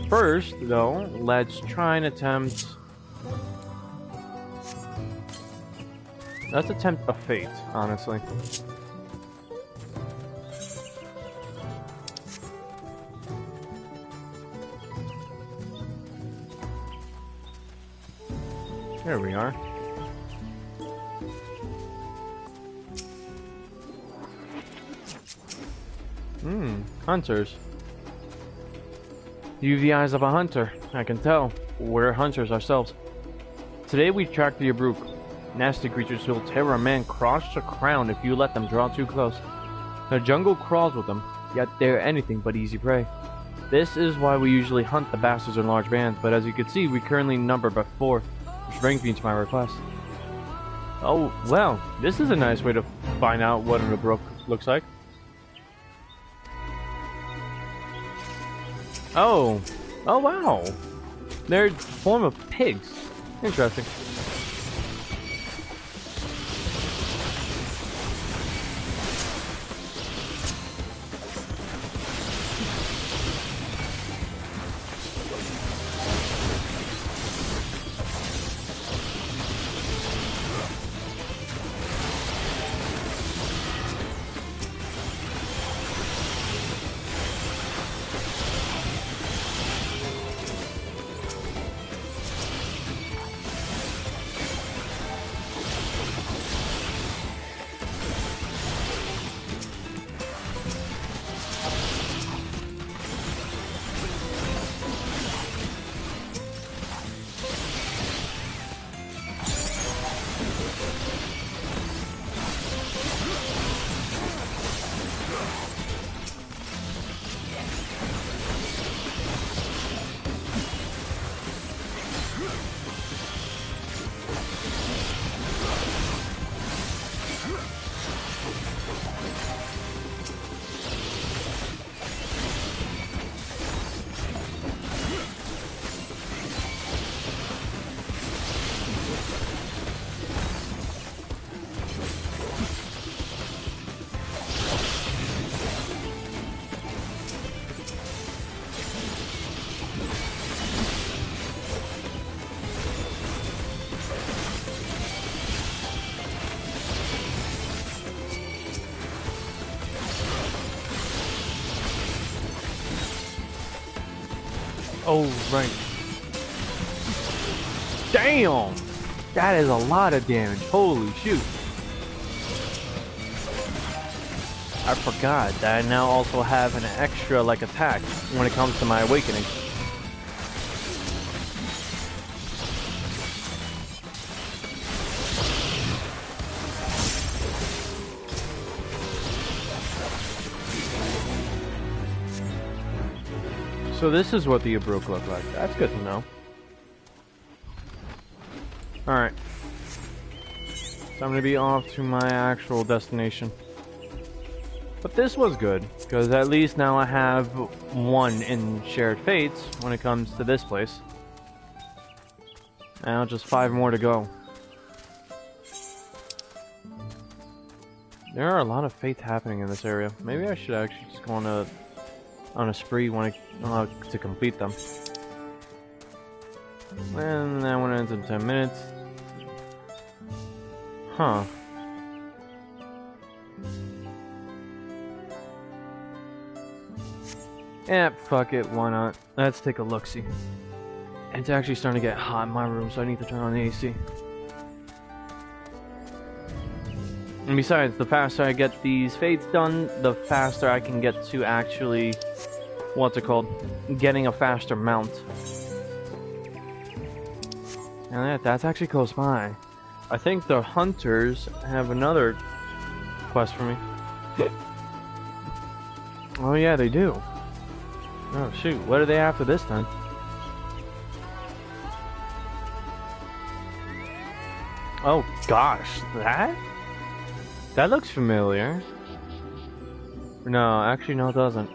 First, though, let's try and attempt. Let's attempt a fate, honestly. There we are. Hunters. You have the eyes of a hunter, I can tell. We're hunters ourselves. Today we tracked the Abruk. Nasty creatures who'll tear a man cross to crown if you let them draw too close. The jungle crawls with them, yet they're anything but easy prey. This is why we usually hunt the bastards in large bands, but as you can see, we currently number but 4, which brings me to my request. Oh, well, this is a nice way to find out what an Abruk looks like. Oh wow. They're a form of pigs. Interesting. Oh, right. Damn! That is a lot of damage. Holy shoot. I forgot that I now also have an extra, like, attack when it comes to my awakening. So this is what the Abruk look like. That's good to know. Alright. So I'm gonna be off to my actual destination. But this was good, because at least now I have one in Shared Fates when it comes to this place. Now just 5 more to go. There are a lot of fates happening in this area. Maybe I should actually just go on a spree when to complete them. And that one ends in 10 minutes. Huh. Yeah, fuck it, why not? Let's take a look-see. It's actually starting to get hot in my room, so I need to turn on the AC. And besides, the faster I get these fates done, the faster I can get to actually, what's it called, getting a faster mount. And that's actually close by. I think the hunters have another quest for me. Oh yeah, they do. Oh shoot, what are they after this time? Oh gosh, that looks familiar. No, actually no it doesn't.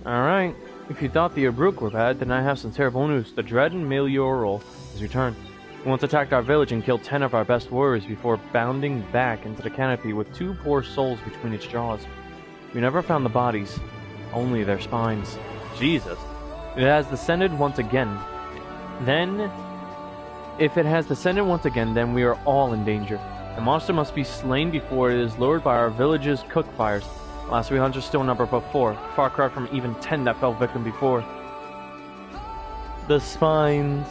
Alright, if you thought the Abruk were bad, then I have some terrible news. The dread Melioral has returned. He once attacked our village and killed 10 of our best warriors before bounding back into the canopy with 2 poor souls between its jaws. We never found the bodies, only their spines. Jesus. It has descended once again. If it has descended once again, then we are all in danger. The monster must be slain before it is lured by our village's cook fires. Last 3 hunters still number but 4. Far cry from even 10 that fell victim before. The spines.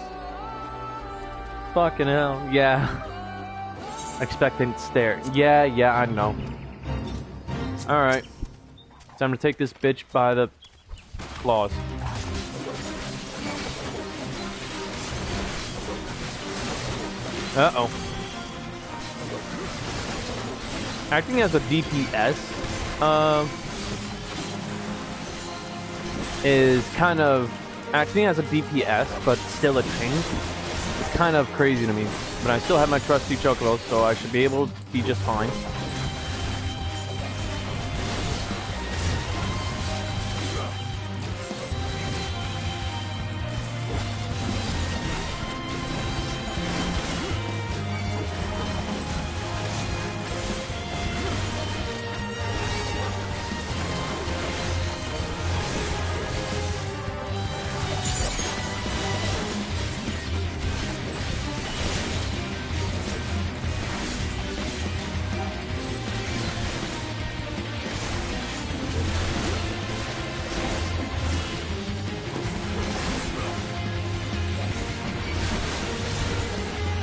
Fucking hell, yeah. Expectant stare. Yeah, I know. Alright. Time to take this bitch by the claws. Uh-oh. Acting as a DPS, is kind of... Acting as a DPS, but still a tank, is kind of crazy to me. But I still have my trusty Chocobo, so I should be able to be just fine.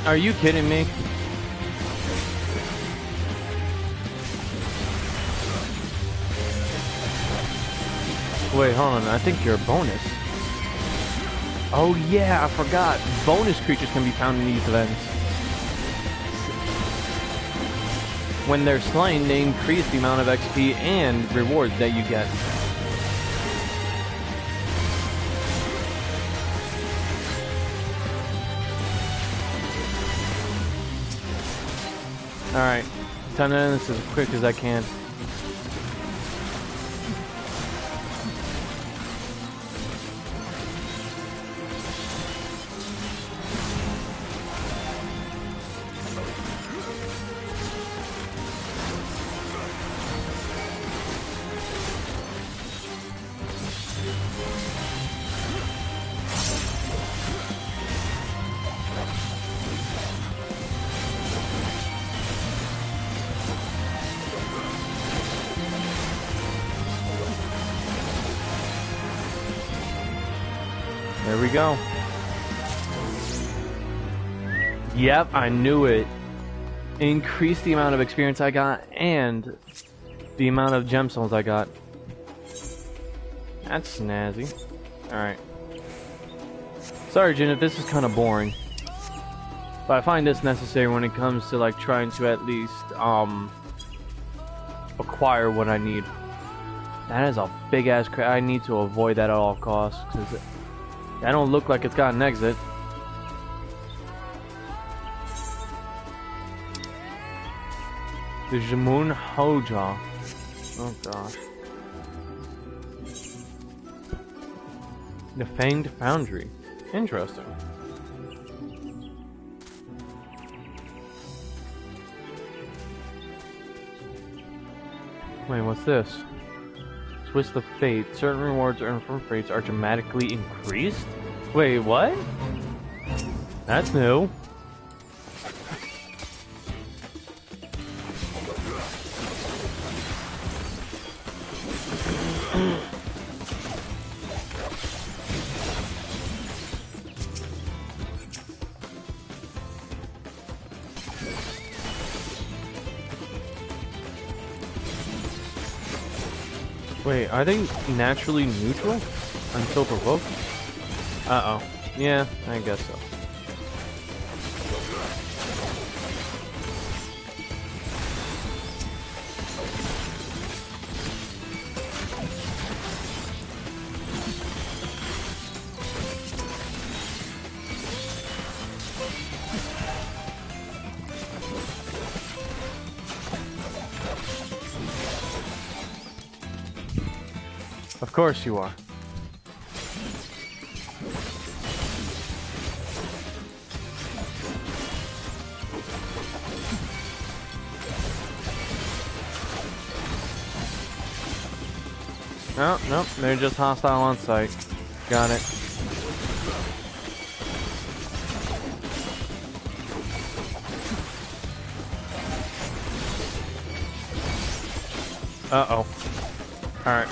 Are you kidding me? Wait, hold on. I think you're a bonus. Oh yeah, I forgot. Bonus creatures can be found in these events. When they're slain, they increase the amount of XP and rewards that you get. Alright, time to end this as quick as I can. There we go. Yep, I knew it. Increase the amount of experience I got and the amount of gemstones I got. That's snazzy. Alright. Sorry, Jin, if this is kind of boring. But I find this necessary when it comes to like trying to at least acquire what I need. That is a big ass crap. I need to avoid that at all costs because that don't look like it's got an exit. The Jamun Hoja. Oh gosh. The Fanged Foundry. Interesting. Wait, what's this? Twist of Fate. Certain rewards earned from fates are dramatically increased? Wait, what? That's new. Wait, are they naturally neutral until provoked? Uh-oh. Yeah, I guess so. Of course you are. No, nope, they're just hostile on sight. Got it. Uh-oh. Alright.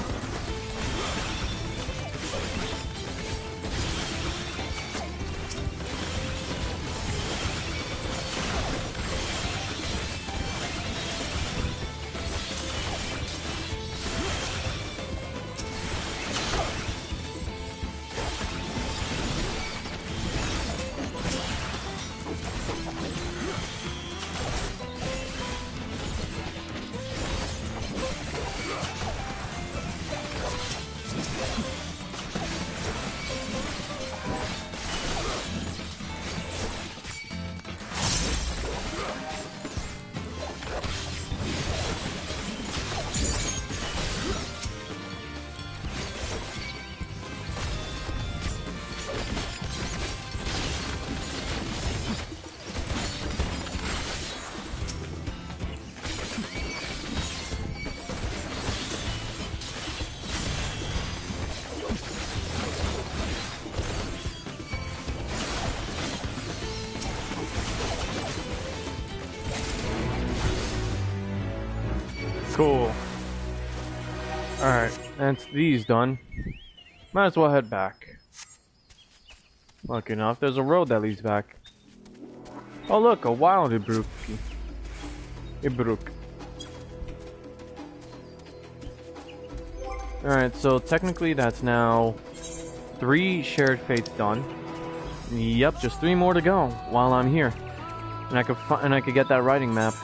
Cool. Alright, that's these done. Might as well head back. Lucky enough, there's a road that leads back. Oh look, a wild Ibruk. Alright, so technically that's now 3 shared fates done. Yep, just 3 more to go while I'm here. And I could get that writing map.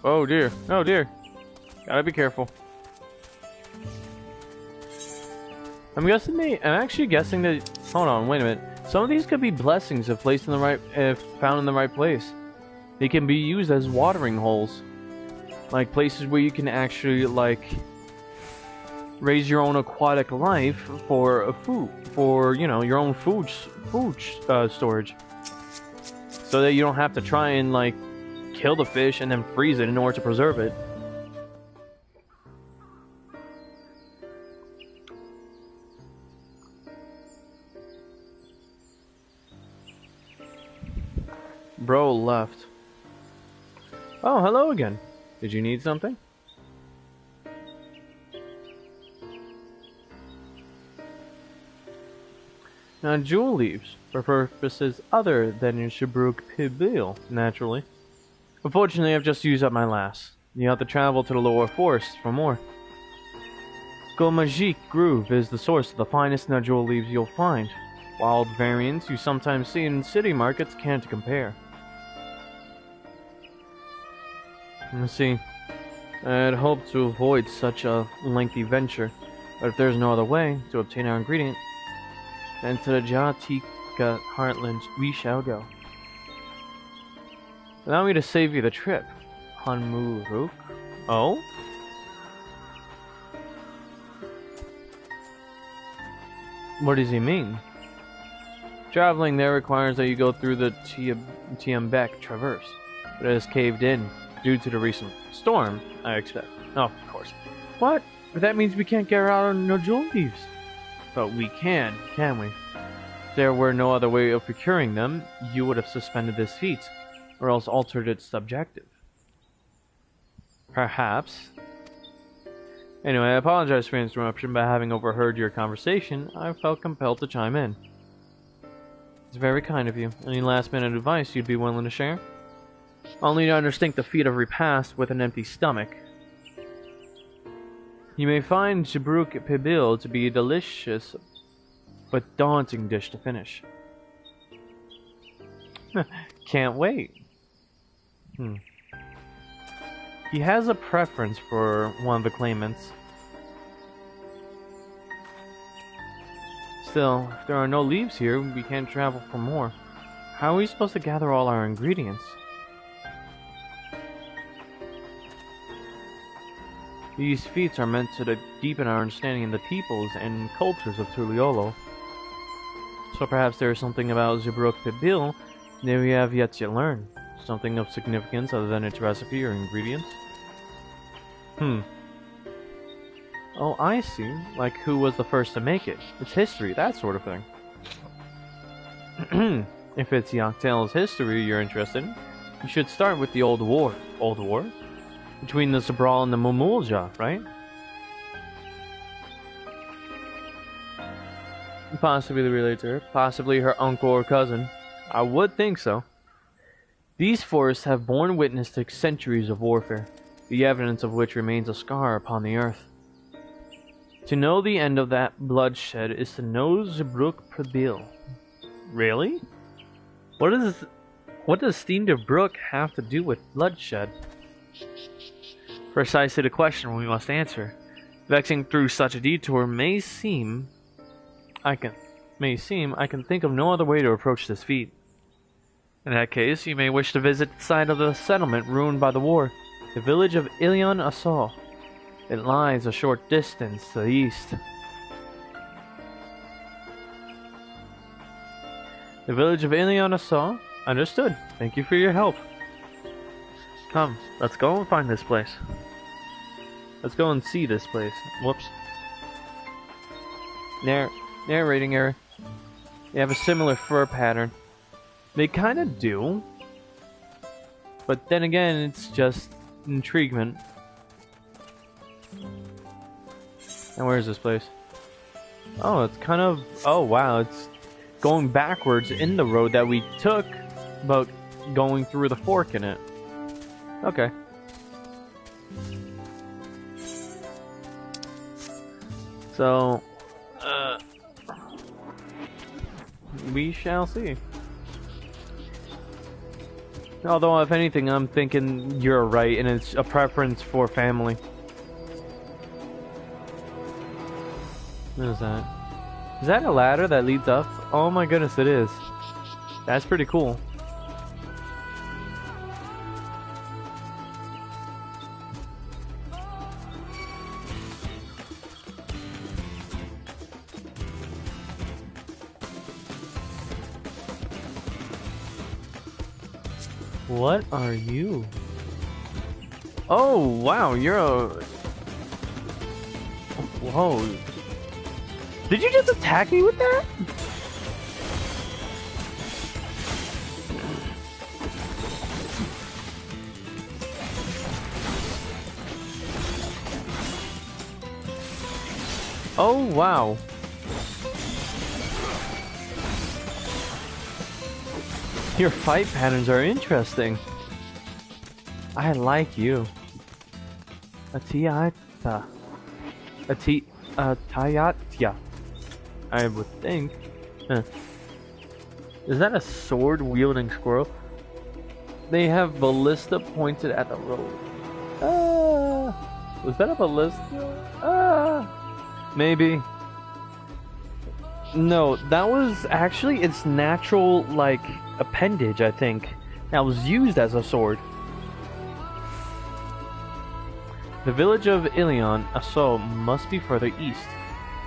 Oh dear. Oh dear. Gotta be careful. I'm actually guessing that, hold on, wait a minute. Some of these could be blessings if placed in the right, if found in the right place. They can be used as watering holes. Like places where you can actually, like, raise your own aquatic life for you know, your own food storage. So that you don't have to try and, like, kill the fish and then freeze it in order to preserve it. Bro left. Oh, hello again. Did you need something? Now, jewel leaves for purposes other than in Shabruk Pibil, naturally. Unfortunately, I've just used up my last. You have to travel to the lower forest for more. Golmajik Groove is the source of the finest jewel leaves you'll find. Wild variants you sometimes see in city markets can't compare. Let's see. I'd hoped to avoid such a lengthy venture, but if there's no other way to obtain our ingredient, then to the Jatika Heartlands we shall go. Allow me to save you the trip, Hanmuruk. Oh? What does he mean? Traveling there requires that you go through the Tiambek Traverse, but it has caved in due to the recent storm, I expect. Oh, of course. What? But that means we can't get out on no jewel leaves. But we can we? If there were no other way of procuring them, you would have suspended this feat, or else altered its subjective. Perhaps. Anyway, I apologize for the interruption, but having overheard your conversation, I felt compelled to chime in. It's very kind of you. Any last-minute advice you'd be willing to share? Only to undertake the feat of repast with an empty stomach. You may find Shabruk Pibil to be a delicious but daunting dish to finish. Can't wait. He has a preference for one of the claimants. Still, if there are no leaves here, we can't travel for more. How are we supposed to gather all our ingredients? These feats are meant to deepen our understanding of the peoples and cultures of Tuliolo. So perhaps there is something about Zebruk Pibil that we have yet to learn. Something of significance other than its recipe or ingredients? Oh, I see. Like who was the first to make it. Its history, that sort of thing. If it's Yoctail's history you're interested in, you should start with the Old War. Old War? Between the Zabral and the Mumulja, right? Possibly related to her. Possibly her uncle or cousin. I would think so. These forests have borne witness to centuries of warfare, the evidence of which remains a scar upon the earth. To know the end of that bloodshed is to know Zebruk Pibil. Really? What does Steam Brook have to do with bloodshed? Precisely the question we must answer. Vexing through such a detour may seem I can think of no other way to approach this feat. In that case, you may wish to visit the site of the settlement ruined by the war, the village of Ilion Assaw. It lies a short distance to the east. The village of Ilion Assaw? Understood. Thank you for your help. Come, let's go and find this place. Let's go and see this place. Whoops. Narrating error. They have a similar fur pattern. They kind of do. But then again, it's just intriguement. And where is this place? Oh, it's kind of... Oh, wow. It's going backwards in the road that we took, but going through the fork in it. Okay. So... we shall see. Although, if anything, I'm thinking you're right, and it's a preference for family. What is that? Is that a ladder that leads up? Oh my goodness, it is. That's pretty cool. What are you? Oh, wow, you're a... Whoa. Did you just attack me with that? Oh, wow. Your fight patterns are interesting. I like you. Tayatya. I would think. Huh. Is that a sword-wielding squirrel? They have ballista pointed at the road. Was that a ballista? Maybe. No, that was actually its natural, like, appendage, I think. That was used as a sword. The village of Ilion Assault must be further east.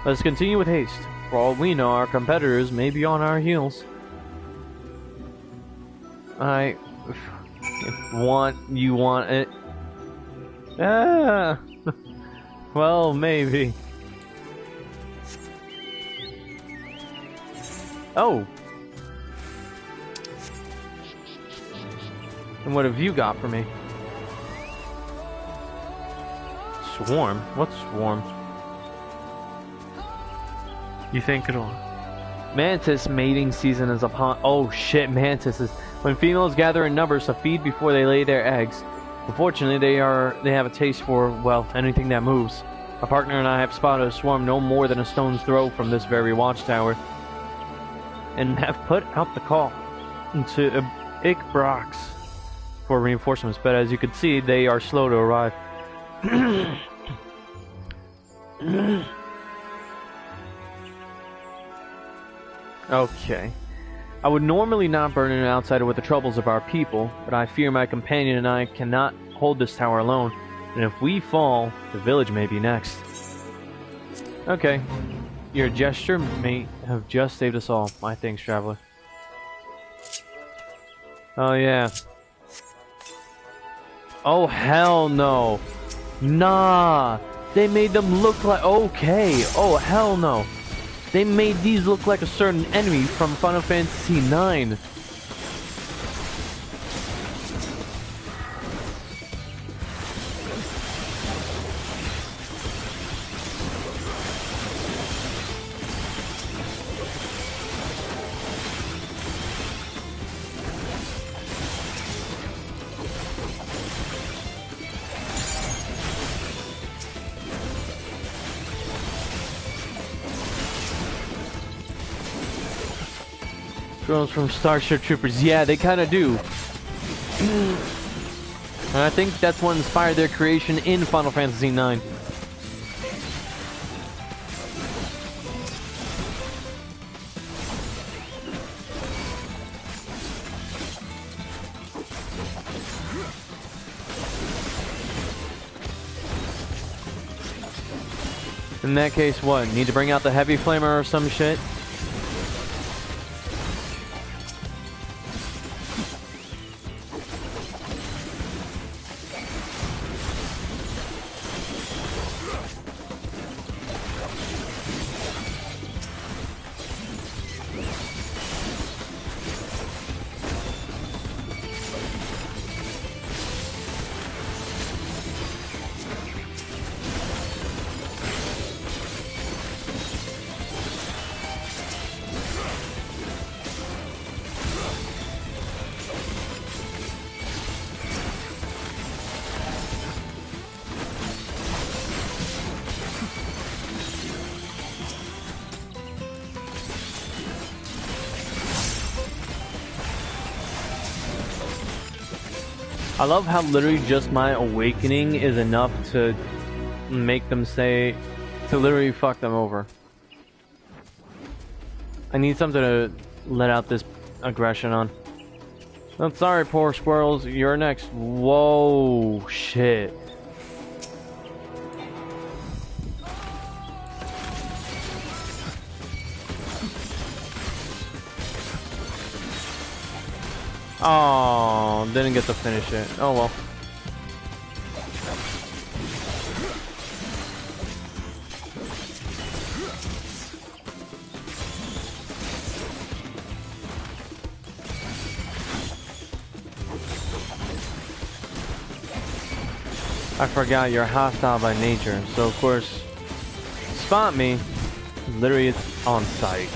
Let's continue with haste. For all we know, our competitors may be on our heels. You want it? Well, maybe. Oh! And what have you got for me? Swarm? What swarm? You think it'll... Mantis mating season is upon... Oh shit, mantises. When females gather in numbers to feed before they lay their eggs. Unfortunately, they have a taste for, well, anything that moves. My partner and I have spotted a swarm no more than a stone's throw from this very watchtower. And have put out the call to Ikbrox for reinforcements, but as you can see, they are slow to arrive. Okay. I would normally not burn an outsider with the troubles of our people, but I fear my companion and I cannot hold this tower alone, and if we fall, the village may be next. Okay. Your gesture may have just saved us all. My thanks, traveler. Oh, yeah. Oh, hell no. Nah. They made them look like... Okay. Oh, hell no. They made these look like a certain enemy from Final Fantasy IX. Girls from Starship Troopers, yeah, they kind of do. And I think that's what inspired their creation in Final Fantasy IX. In that case, what? Need to bring out the heavy flamer or some shit? I love how literally just my awakening is enough to make them say, to literally fuck them over. I need something to let out this aggression on. I'm sorry, poor squirrels, you're next. Whoa, shit. Oh, didn't get to finish it. Oh well. I forgot you're hostile by nature, so of course, spot me, literally it's on sight.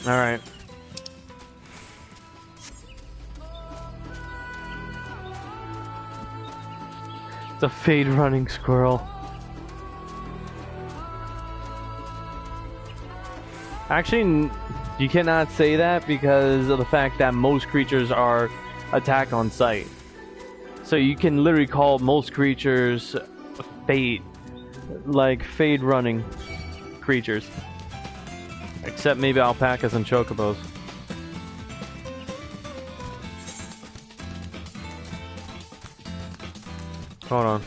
All right. It's a fade running squirrel. Actually, you cannot say that because of the fact that most creatures are attack on sight. So you can literally call most creatures fade, like fade running creatures. Except maybe alpacas and chocobos. Hold on.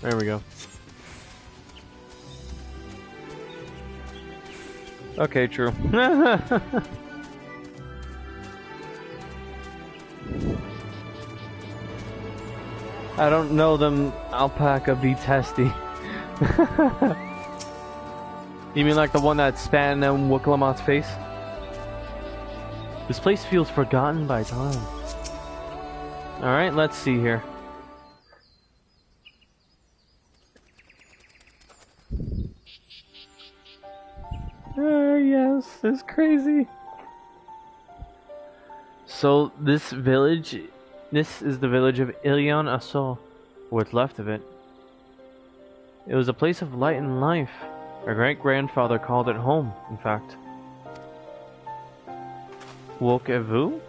There we go. Okay, true. I don't know them alpaca be testy. You mean like the one that spat in Wiklamat's face? This place feels forgotten by time. Alright, let's see here. Yes, it's crazy. So this village, this is the village of Ilion Assol, what's left of it. It was a place of light and life. My great-grandfather called it home, in fact. Wokevu?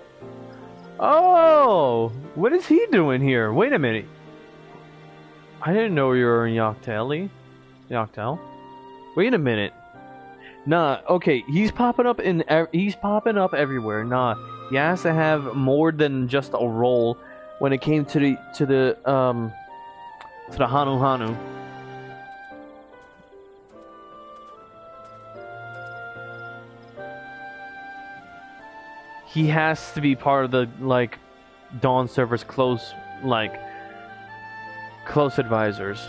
Oh! What is he doing here? Wait a minute. I didn't know you were in Yoctel. Wait a minute. Nah, okay, he's popping up everywhere. Nah, he has to have more than just a role when it came to the Hanu Hanu. He has to be part of the Dawn server's close advisors.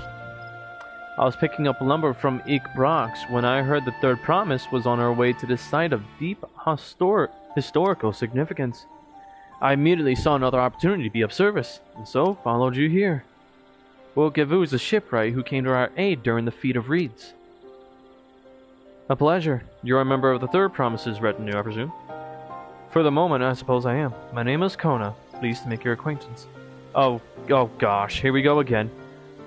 I was picking up lumber from Brox when I heard the third promise was on our way to this site of deep historical significance. I immediately saw another opportunity to be of service, and so followed you here. Wokevu is a shipwright who came to our aid during the Feat of Reeds. A pleasure. You're a member of the third promise's retinue, I presume? For the moment, I suppose I am. My name is Kona. Pleased to make your acquaintance. Oh gosh, here we go again.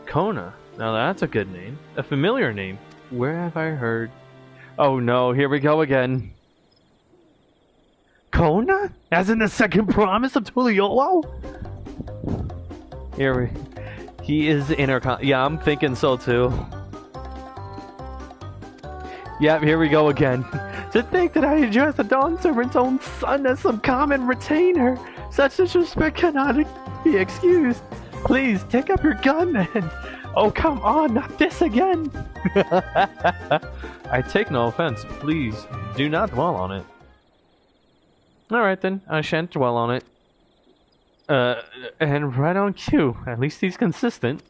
Kona. Now that's a good name. A familiar name. Where have I heard? Oh no, here we go again. Kona? As in the second promise of Tuliolo? He is yeah, I'm thinking so too. Yep, here we go again. To think that I address the Dawn Servant's own son as some common retainer. Such disrespect cannot be excused. Please, take up your gun and... Oh, come on, not this again! I take no offense. Please, do not dwell on it. Alright then, I shan't dwell on it. And right on cue. At least he's consistent.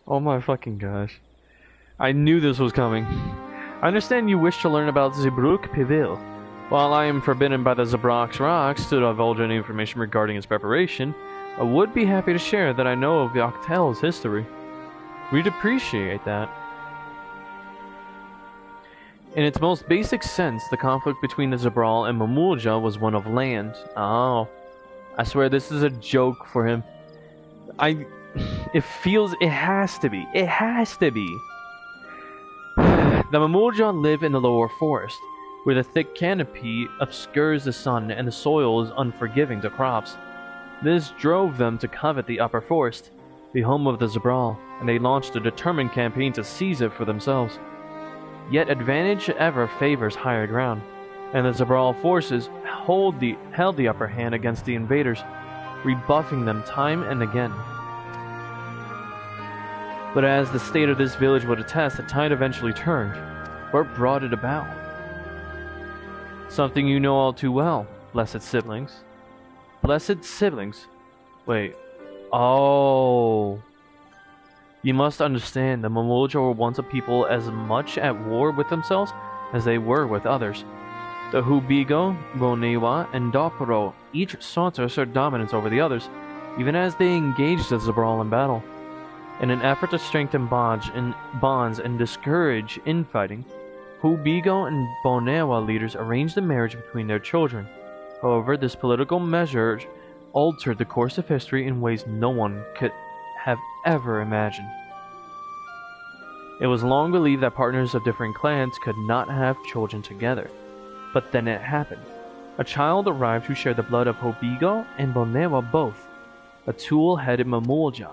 Oh my fucking gosh. I knew this was coming. I understand you wish to learn about Zebruk Pivil. While I am forbidden by the Zabrox Rocks to divulge any information regarding its preparation, I would be happy to share that I know of Yoctel's history. We'd appreciate that. In its most basic sense, the conflict between the Zabral and Mamulja was one of land. Oh. I swear this is a joke for him. It has to be. It has to be. The Mamulja live in the lower forest, where the thick canopy obscures the sun and the soil is unforgiving to crops. This drove them to covet the upper forest, the home of the Zabral, and they launched a determined campaign to seize it for themselves. Yet advantage ever favors higher ground, and the Zabral forces held the upper hand against the invaders, rebuffing them time and again. But as the state of this village would attest, the tide eventually turned. What brought it about? Something you know all too well, blessed siblings. Blessed siblings? Wait. Oh. You must understand, the Mamulja were once a people as much at war with themselves as they were with others. The Hubigo, Bonewa, and Dopero each sought to assert dominance over the others, even as they engaged the Zabral in battle. In an effort to strengthen bonds and discourage infighting, Hubigo and Bonewa leaders arranged a marriage between their children. However, this political measure altered the course of history in ways no one could have ever imagined. It was long believed that partners of different clans could not have children together. But then it happened. A child arrived who shared the blood of Hubigo and Bonewa both, a tool-headed Mamulja.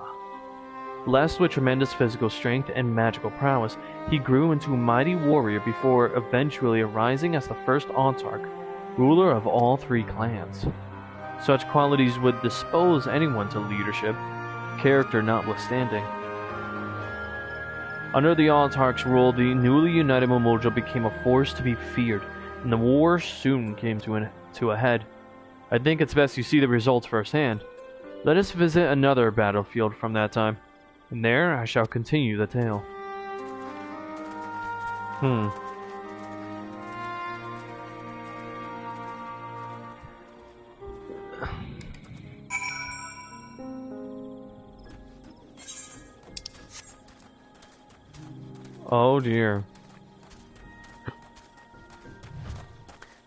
Blessed with tremendous physical strength and magical prowess, he grew into a mighty warrior before eventually arising as the first Autarch, ruler of all three clans. Such qualities would dispose anyone to leadership, character notwithstanding. Under the Autarch's rule, the newly united Mamulja became a force to be feared, and the war soon came to a head. I think it's best you see the results firsthand. Let us visit another battlefield from that time, and there I shall continue the tale. Oh dear.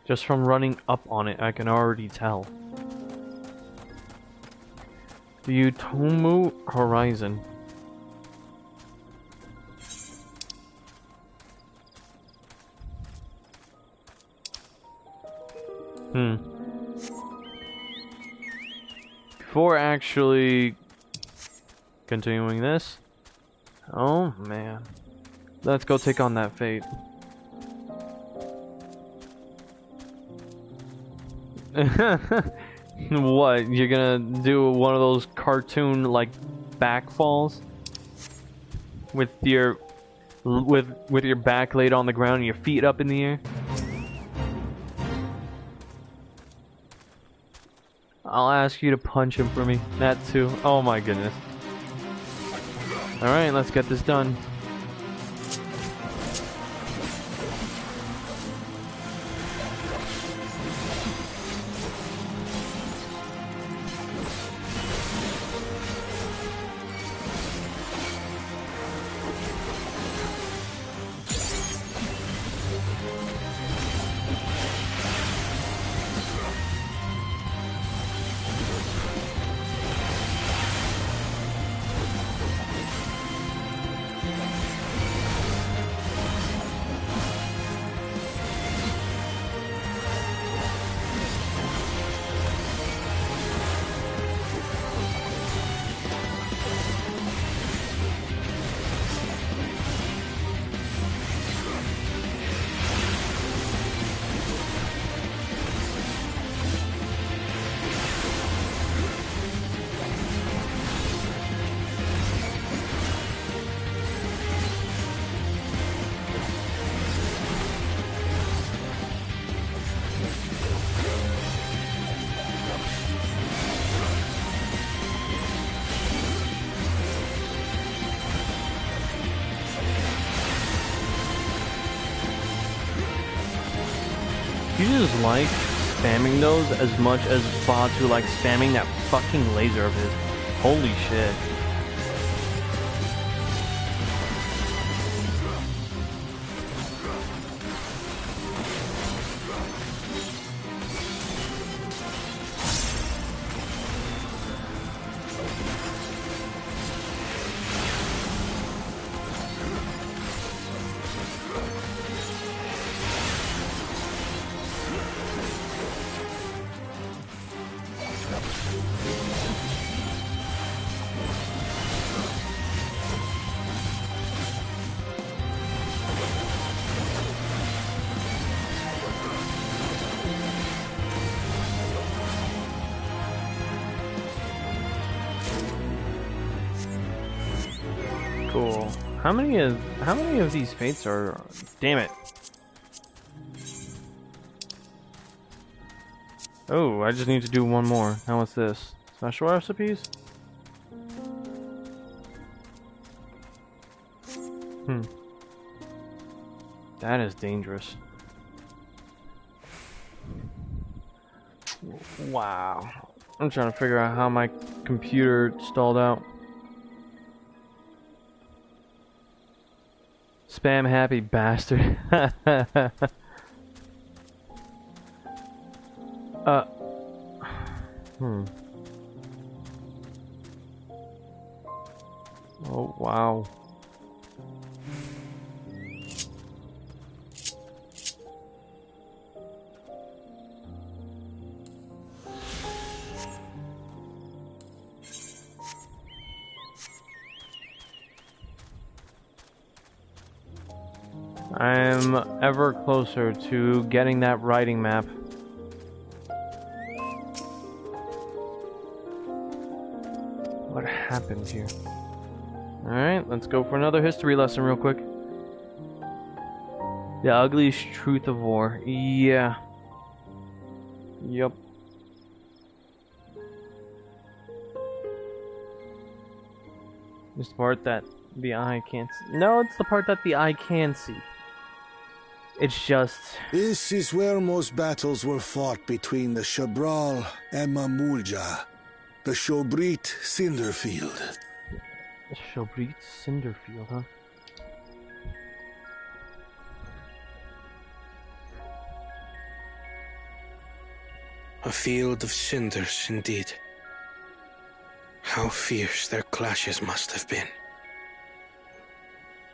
Just from running up on it, I can already tell. The Utomu Horizon. Before actually continuing this, oh man, let's go take on that fate. What, you're gonna do one of those cartoon like back falls with your back laid on the ground and your feet up in the air? I'll ask you to punch him for me. That too. Oh my goodness. Alright, let's get this done. You just like spamming those as much as Batu like spamming that fucking laser of his. Holy shit. Cool. How many of these fates are? Damn it. Oh, I just need to do one more. Now what's this? Special recipes? That is dangerous. Wow. I'm trying to figure out how my computer stalled out. Spam happy bastard. Oh, wow. I'm ever closer to getting that writing map. What happened here? Alright, let's go for another history lesson real quick. The ugliest truth of war. Yeah. Yup. It's the part that the eye can't see. No, it's the part that the eye can see. It's just... This is where most battles were fought between the Shabral and Mamulja. The Shobrit Cinderfield. The Shobrit Cinderfield, huh? A field of cinders, indeed. How fierce their clashes must have been.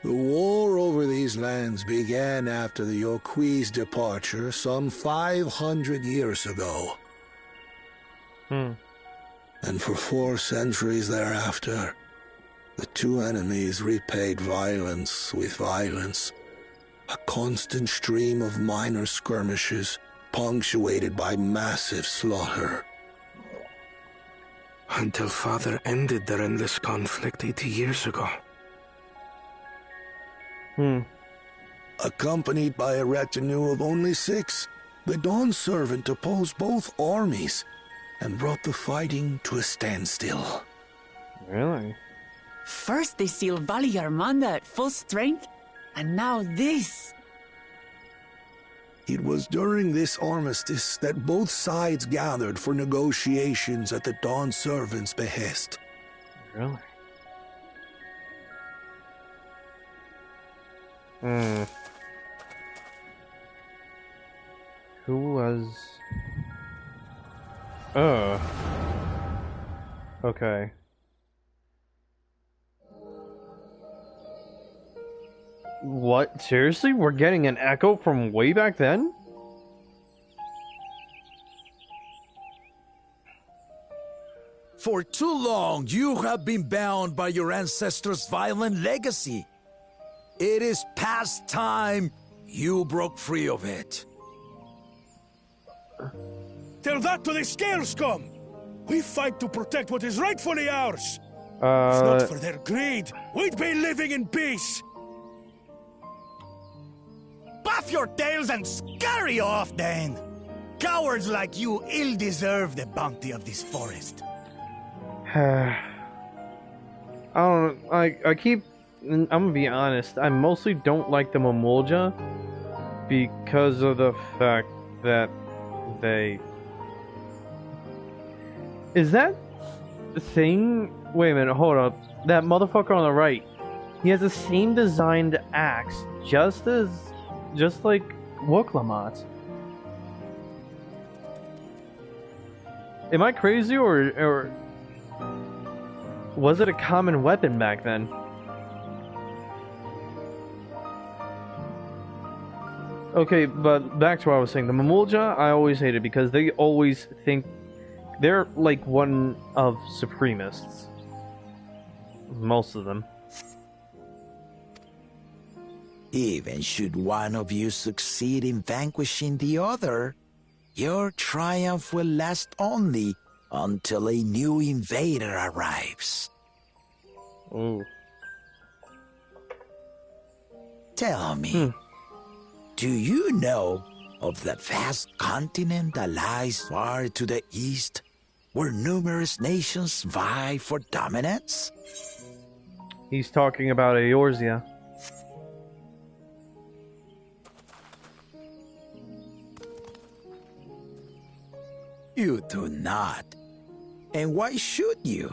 The war over these lands began after the Yokui's departure some 500 years ago. And for 4 centuries thereafter, the two enemies repaid violence with violence. A constant stream of minor skirmishes, punctuated by massive slaughter. Until Father ended their endless conflict 80 years ago. Accompanied by a retinue of only 6, the Dawn Servant opposed both armies and brought the fighting to a standstill. Really? First they sealed Valley Armanda at full strength, and now this. It was during this armistice that both sides gathered for negotiations at the Dawn Servant's behest. Really? Who was... Okay. What? Seriously? We're getting an echo from way back then? For too long, you have been bound by your ancestors' violent legacy. It is past time you broke free of it. Tell that to the Scale Scum! We fight to protect what is rightfully ours! If not for their greed, we'd be living in peace! Puff your tails and scurry off, then! Cowards like you ill-deserve the bounty of this forest. I don't know, I keep... I'm gonna be honest, I mostly don't like the Mamulja because of the fact that they... Is that thing... Wait a minute, hold up. That motherfucker on the right, he has the same designed axe, just like Woklamat. Am I crazy, or was it a common weapon back then? Okay, but back to what I was saying. The Mamulja, I always hated because they always think they're like one of supremists. Most of them. Even should one of you succeed in vanquishing the other, your triumph will last only until a new invader arrives. Ooh. Tell me, do you know of the vast continent that lies far to the east, where numerous nations vie for dominance? He's talking about Eorzea. You do not. And why should you?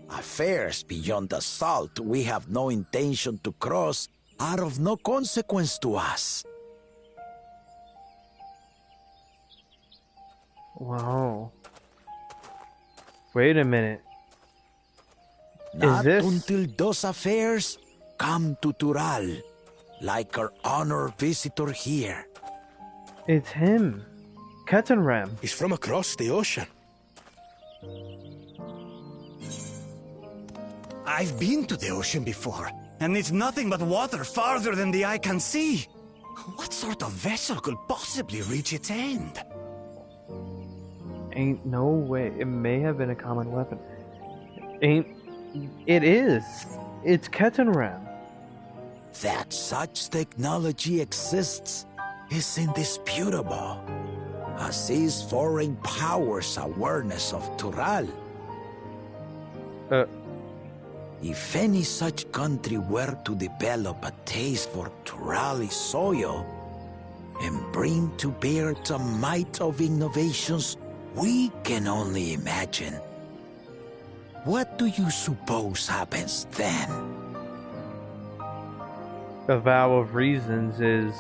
Affairs beyond the salt we have no intention to cross are of no consequence to us. Wow. Wait a minute. Not Is this... until those affairs come to Tural, like our honored visitor here. It's him. Ketenram. He's from across the ocean. I've been to the ocean before, and it's nothing but water farther than the eye can see. What sort of vessel could possibly reach its end? Ain't no way. It may have been a common weapon. It is. It's Ketenram. That such technology exists is indisputable, as is foreign powers' awareness of Tural. If any such country were to develop a taste for Turali soil and bring to bear the might of innovations we can only imagine, what do you suppose happens then? The vow of reasons is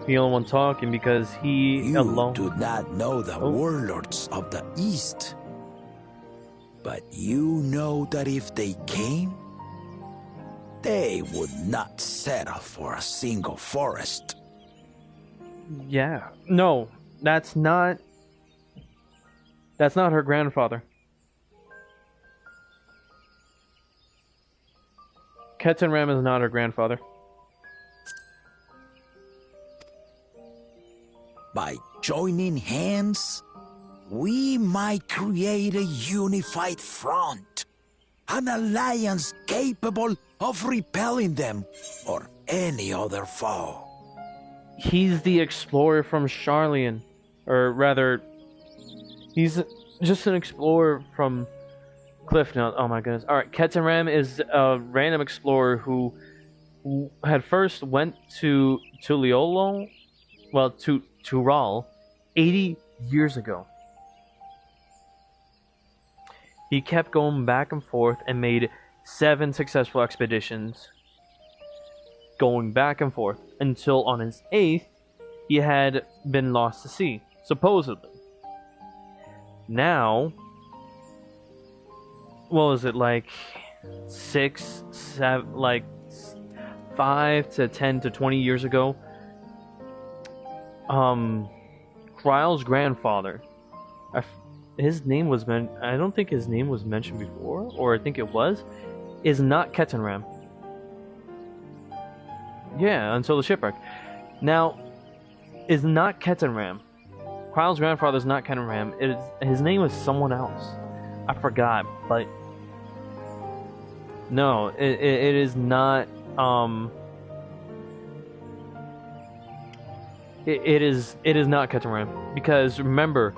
the only one talking because he you alone... do not know the warlords of the East. But you know that if they came, they would not settle for a single forest. Yeah. No, that's not her grandfather. Ketanram is not her grandfather. By joining hands, we might create a unified front. An alliance capable of repelling them or any other foe. He's the explorer from Charlian. Or rather, he's just an explorer from Cliffnote. Oh my goodness. Alright, Ketanram is a random explorer who had first went to Tuliolo, well, to Tural, 80 years ago. He kept going back and forth and made 7 successful expeditions, going back and forth, until on his 8th, he had been lost to sea, supposedly. Now, what was it, like 6, 7, like 5 to 10 to 20 years ago, Kryle's grandfather, his name was I don't think his name was mentioned before, or I think it was, is not Ketanram. Yeah, until the shipwreck. Now, is not Ketanram. Kryle's grandfather is not Ketanram. His name was someone else. I forgot, but no, it is not. It is not Ketanram, because remember,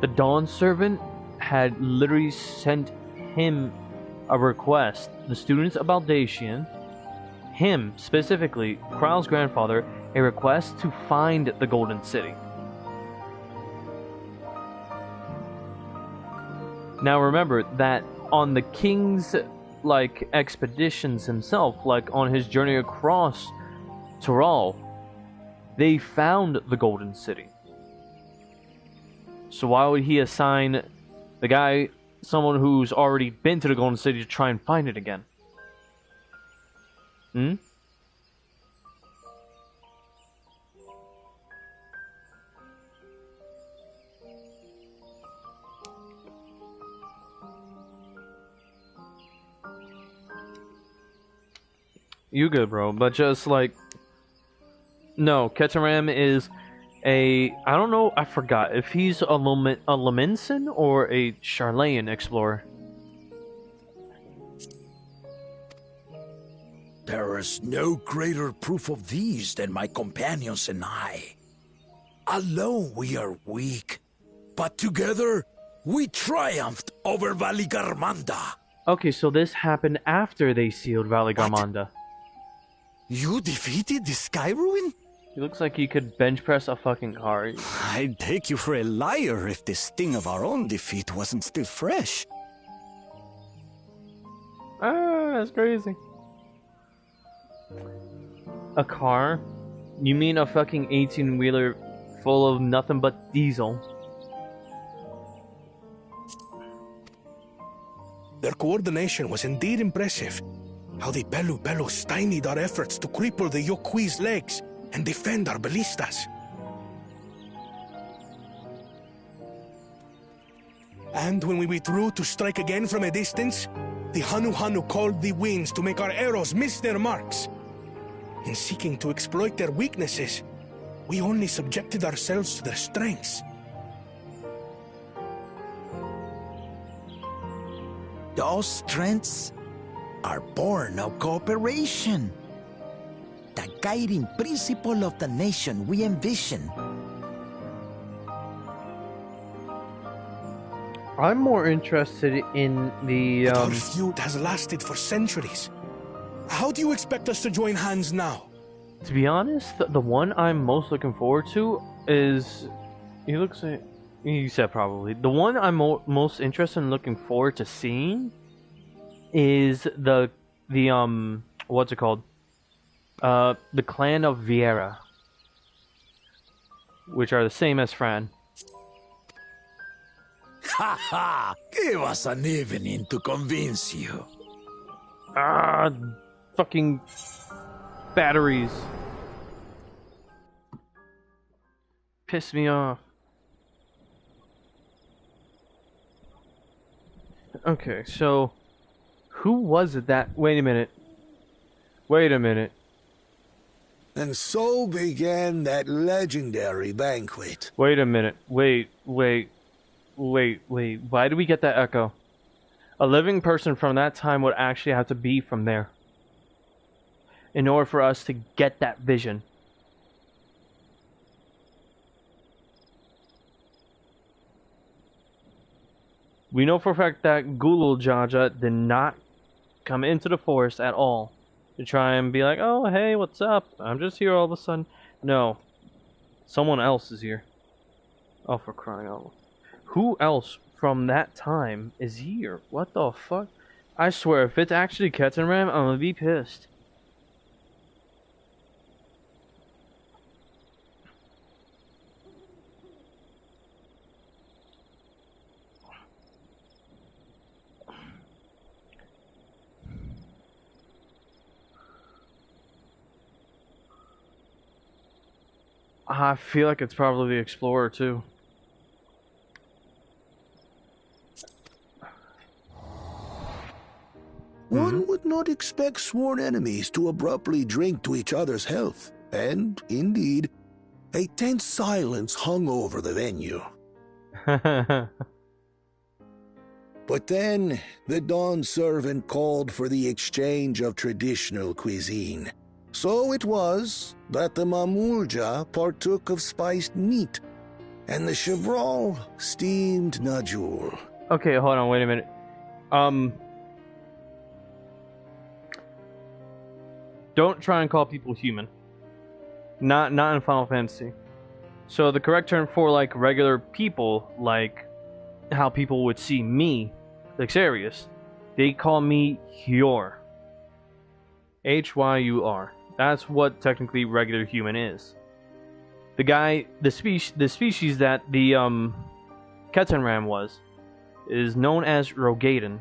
the Dawn Servant had literally sent him a request. The students of Baldatian, him specifically, Kryle's grandfather, a request to find the Golden City. Now remember that on the king's expeditions himself, on his journey across Tural, they found the Golden City. So why would he assign the guy, someone who's already been to the Golden City, to try and find it again? You good, bro, but just no, Ketanram is I don't know, I forgot if he's a Leminson or a Charlayan explorer. There is no greater proof of these than my companions and I. Alone we are weak, but together we triumphed over Valigarmanda. Okay, so this happened after they sealed Valigarmanda. You defeated the Sky Ruin? He looks like he could bench press a fucking car. I'd take you for a liar if the sting of our own defeat wasn't still fresh. Ah, that's crazy. A car? You mean a fucking 18-wheeler full of nothing but diesel? Their coordination was indeed impressive. How they bellow stymied our efforts to cripple the Yokui's legs and defend our ballistas. And when we withdrew to strike again from a distance, the Hanu called the winds to make our arrows miss their marks. In seeking to exploit their weaknesses, we only subjected ourselves to their strengths. Those strengths are born of cooperation. The guiding principle of the nation we envision. I'm more interested in the But our feud has lasted for centuries. How do you expect us to join hands now? To be honest, the one I'm most looking forward to is... He looks like... You said probably. The one I'm most interested in looking forward to seeing is the what's it called? The clan of Vieira, which are the same as Fran. Ha ha! Give us an evening to convince you. Ah, fucking batteries. Piss me off. Okay, so who was it that... Wait a minute. Wait a minute. And so began that legendary banquet. Wait a minute. Wait. Why do we get that echo? A living person from that time would actually have to be from there in order for us to get that vision. We know for a fact that Gulul Jaja did not come into the forest at all to try and be like, oh, hey, what's up? I'm just here all of a sudden. No. Someone else is here. Oh, for crying out loud. Who else from that time is here? What the fuck? I swear, if it's actually Kettenram, I'm gonna be pissed. I feel like it's probably the Explorer, too. One would not expect sworn enemies to abruptly drink to each other's health, and, indeed, a tense silence hung over the venue. But then, the Dawn servant called for the exchange of traditional cuisine. So it was that the Mamulja partook of spiced meat, and the Chevral steamed Najul. Okay, hold on, wait a minute. Don't try and call people human. Not in Final Fantasy. So the correct term for, like, regular people, like how people would see me, Lixarius, they call me Hyor. Hyur. That's what technically regular human is. The species that the Kettenram was, is known as Rogaden.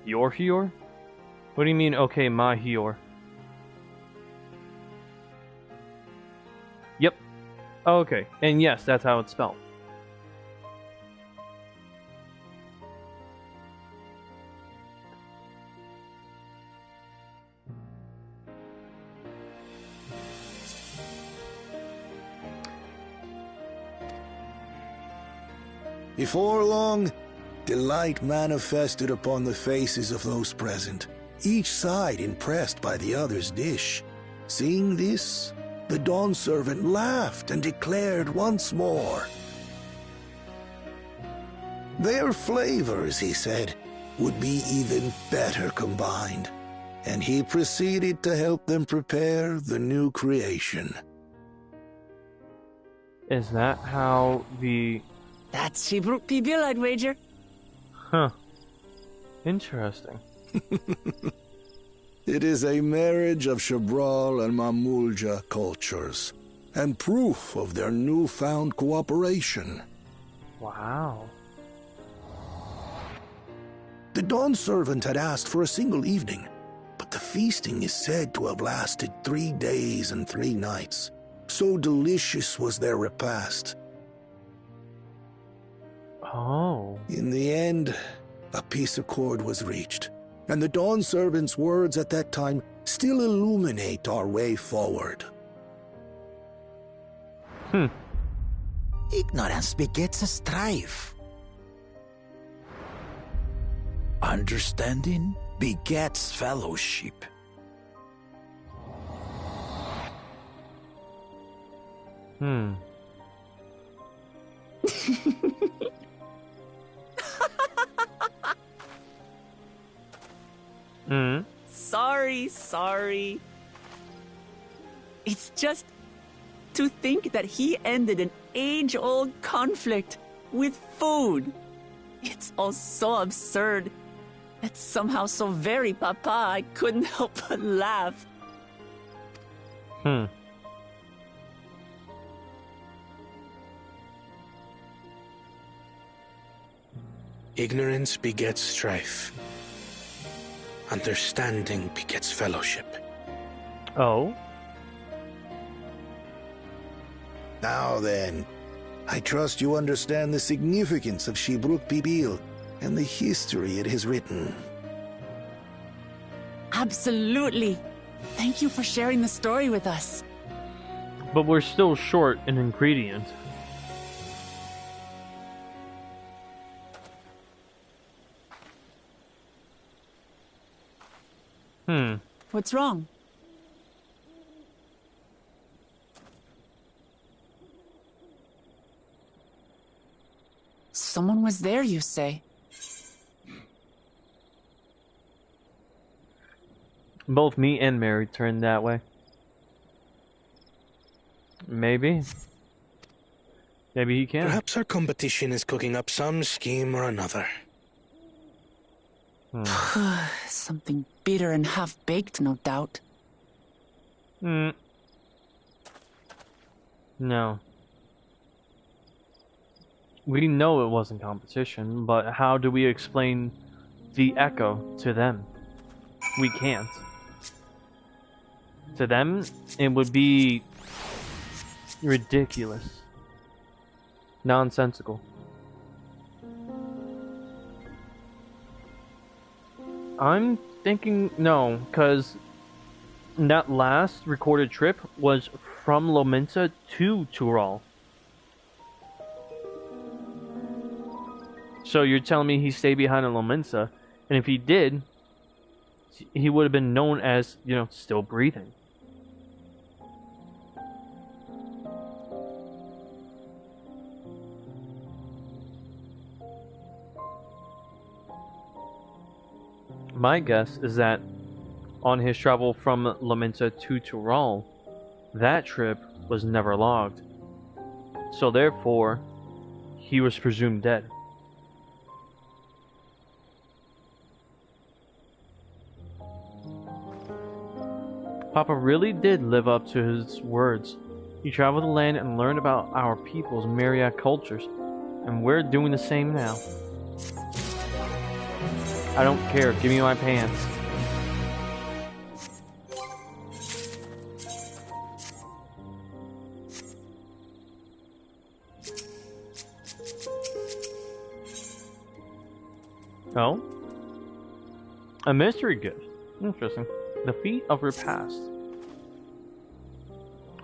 Your Hyor? What do you mean, okay, my Hyor? Yep. Okay, and yes, that's how it's spelled. Before long, delight manifested upon the faces of those present, each side impressed by the other's dish. Seeing this, the Dawn servant laughed and declared once more. Their flavors, he said, would be even better combined, and he proceeded to help them prepare the new creation. Is that how the... That's Shibruk Pibil, I'd wager. Huh. Interesting. It is a marriage of Chevral and Mamulja cultures, and proof of their newfound cooperation. Wow. The Dawn servant had asked for a single evening, but the feasting is said to have lasted 3 days and 3 nights. So delicious was their repast. Oh. In the end, a peace accord was reached, and the Dawn servant's words at that time still illuminate our way forward. Ignorance begets a strife. Understanding begets fellowship. Mm-hmm. Sorry. It's just... 'Twas a To think that he ended an age-old conflict with food. It's all so absurd. It's somehow so very papa, I couldn't help but laugh. Ignorance begets strife. Understanding begets fellowship. Oh? Now then, I trust you understand the significance of Shibruk Pibil and the history it has written. Absolutely. Thank you for sharing the story with us. But we're still short an ingredient. What's wrong? Someone was there, you say? Both me and Mary turned that way. Maybe. Maybe he can. Perhaps our competition is cooking up some scheme or another. Something bitter and half-baked, no doubt. No. We know it wasn't competition, but how do we explain the echo to them? We can't. To them, it would be ridiculous. Nonsensical. I'm thinking no, because that last recorded trip was from Lominsa to Tural. So you're telling me he stayed behind in Lominsa, and if he did, he would have been known as, you know, still breathing. My guess is that on his travel from Lominsa to Tural, that trip was never logged. So therefore, he was presumed dead. Papa really did live up to his words. He traveled the land and learned about our people's myriad cultures, and we're doing the same now. I don't care, give me my pants. Oh? A mystery gift. Interesting. The Feat of Repast.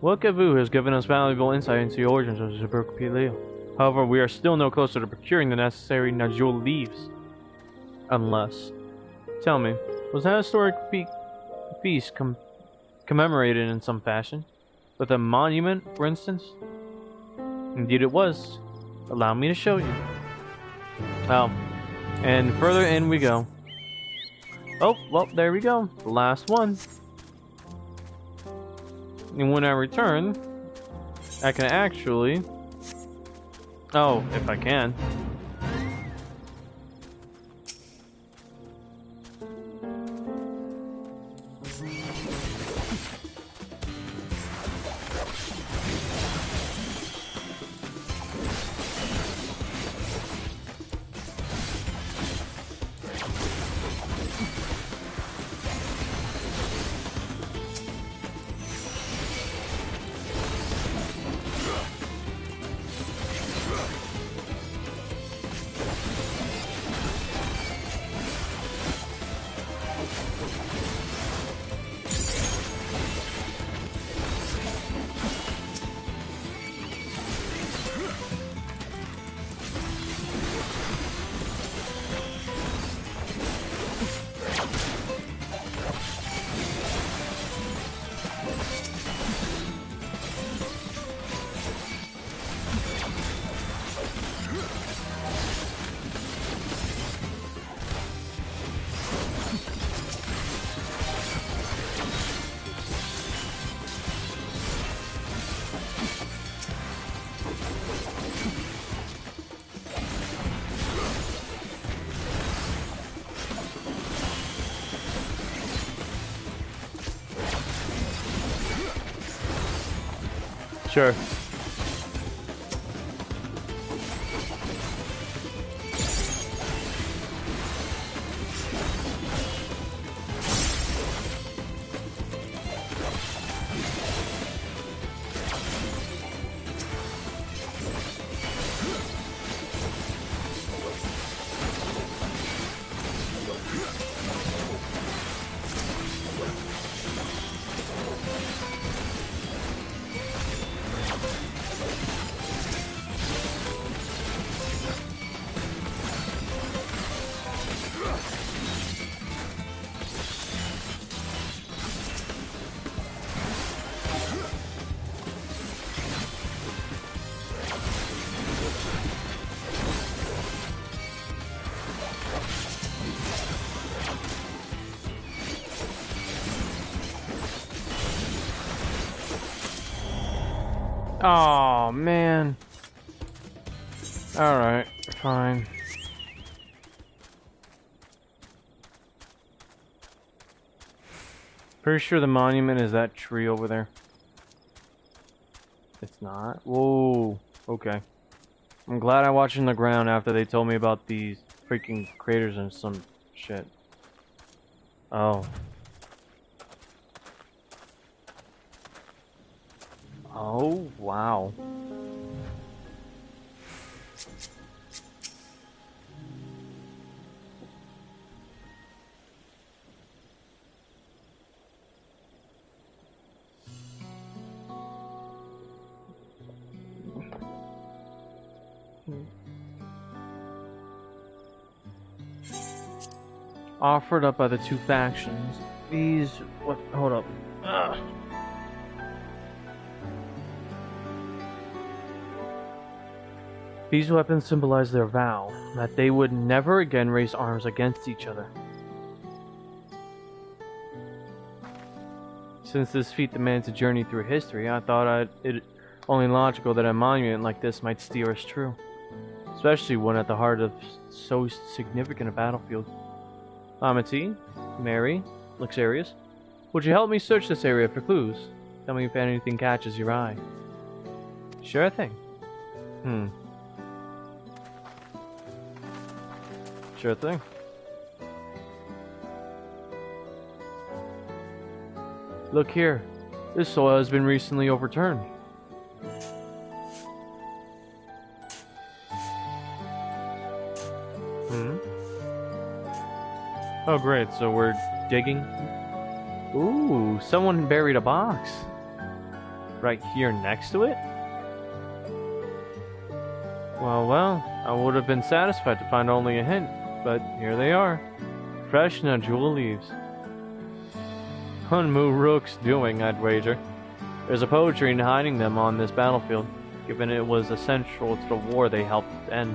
Wilkavu has given us valuable insight into the origins of Shibruk Pibil. However, we are still no closer to procuring the necessary Najul leaves. Unless... Tell me, was that historic feast commemorated in some fashion? With a monument, for instance? Indeed it was. Allow me to show you. Oh. And further in we go. Oh, well, there we go. The last one. And when I return, I can actually... Oh, if I can. Sure. Oh man. Alright, fine. Pretty sure the monument is that tree over there. It's not? Whoa. Okay. I'm glad I watched in the ground after they told me about these freaking craters and some shit. Oh. Oh, wow. Offered up by the two factions. These... what? Hold up. Ugh. These weapons symbolize their vow that they would never again raise arms against each other. Since this feat demands a journey through history, I thought it only logical that a monument like this might steer us true. Especially one at the heart of so significant a battlefield. Amity, Mary, Luxarius, would you help me search this area for clues? Tell me if anything catches your eye. Sure thing. Sure thing. Look here. This soil has been recently overturned. Oh great, so we're digging? Ooh, someone buried a box. Right here next to it? Well, I would have been satisfied to find only a hint, but here they are. Fresh nodule leaves. Hunmu Rook's doing, I'd wager. There's a poetry in hiding them on this battlefield, given it was essential to the war they helped end.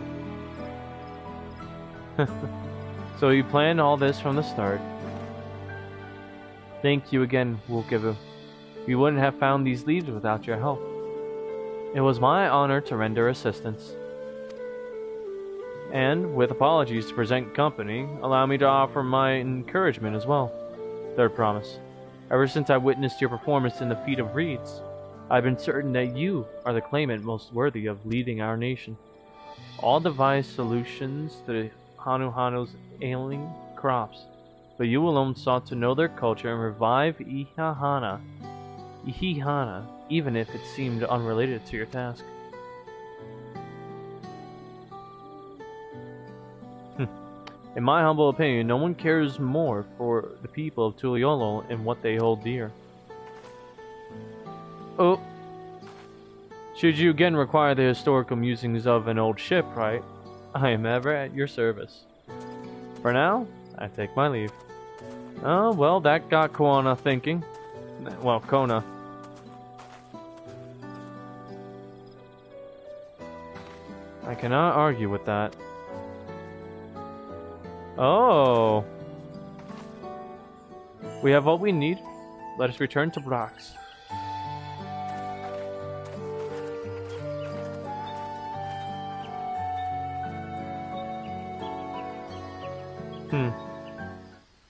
So you planned all this from the start. Thank you again, Wukivu. We wouldn't have found these leaves without your help. It was my honor to render assistance. And, with apologies to present company, allow me to offer my encouragement as well. Third promise. Ever since I witnessed your performance in the Feat of Reeds, I've been certain that you are the claimant most worthy of leading our nation. All devised solutions to the Hanu's ailing crops, but you alone sought to know their culture and revive Ihihana, even if it seemed unrelated to your task. In my humble opinion, no one cares more for the people of Tuliolo and what they hold dear. Oh. Should you again require the historical musings of an old shipwright, I am ever at your service. For now, I take my leave. Oh, well, that got Kona thinking. Well, Kona. I cannot argue with that. Oh. We have what we need. Let us return to Brax.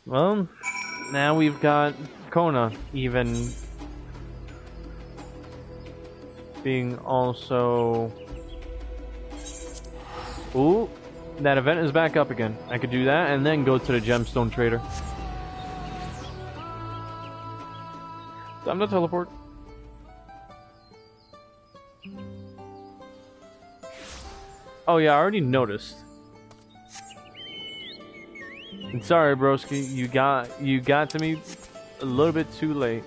Well, now we've got Kona even being also... Ooh, that event is back up again. I could do that and then go to the gemstone trader. Time to teleport. Oh yeah, I already noticed. And sorry, broski, you got to me a little bit too late.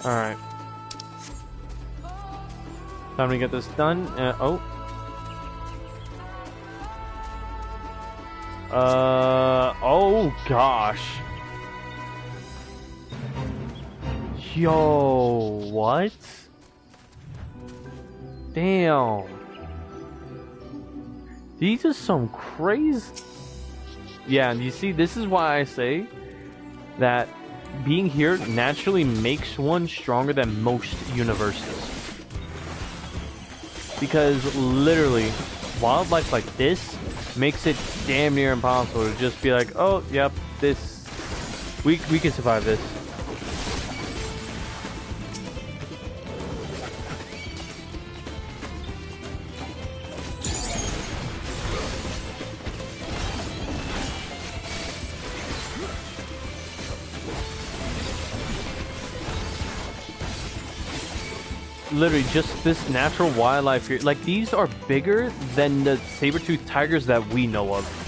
All right, time to get this done. Oh gosh. Yo, what? Damn. These are some crazy... Yeah, you see, this is why I say that being here naturally makes one stronger than most universes. Because literally, wildlife like this makes it damn near impossible to just be like, oh, yep, this... We can survive this. Literally, just this natural wildlife here. Like, these are bigger than the saber-toothed tigers that we know of.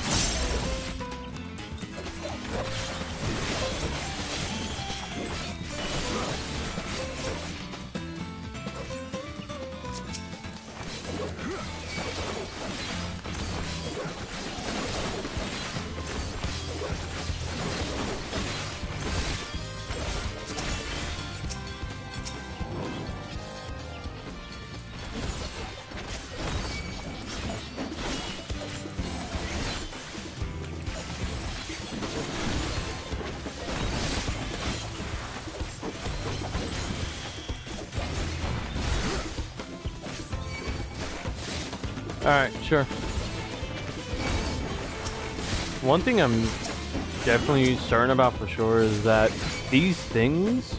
Alright, sure. One thing I'm definitely certain about for sure is that these things,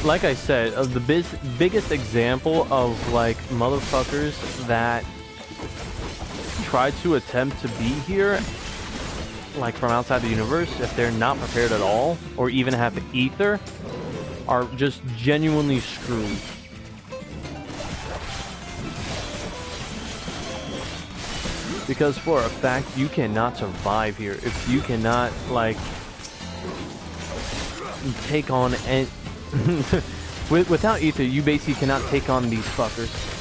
like I said, of the biggest example of like motherfuckers that try to attempt to be here, like from outside the universe, if they're not prepared at all, or even have ether, are just genuinely screwed. Because for a fact, you cannot survive here if you cannot, like, take on... Without ether, you basically cannot take on these fuckers.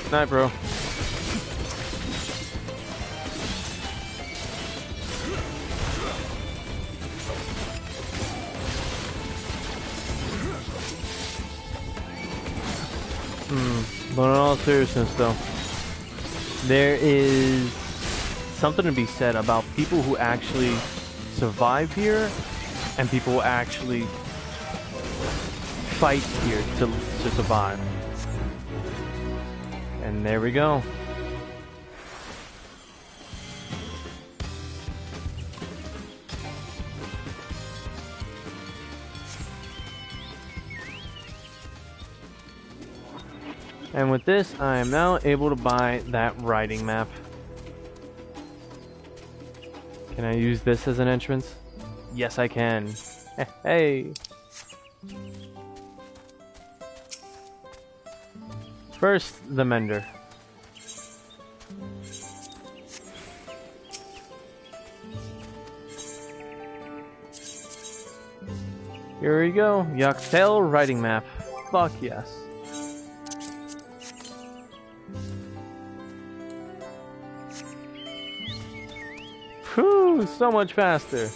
Night, bro. But in all seriousness, though, there is something to be said about people who actually survive here and people who actually fight here to survive. And there we go. And with this, I am now able to buy that riding map. Can I use this as an entrance? Yes, I can. Hey! First, the mender. Here we go. Dawntrail riding map. Fuck yes. Whew, so much faster.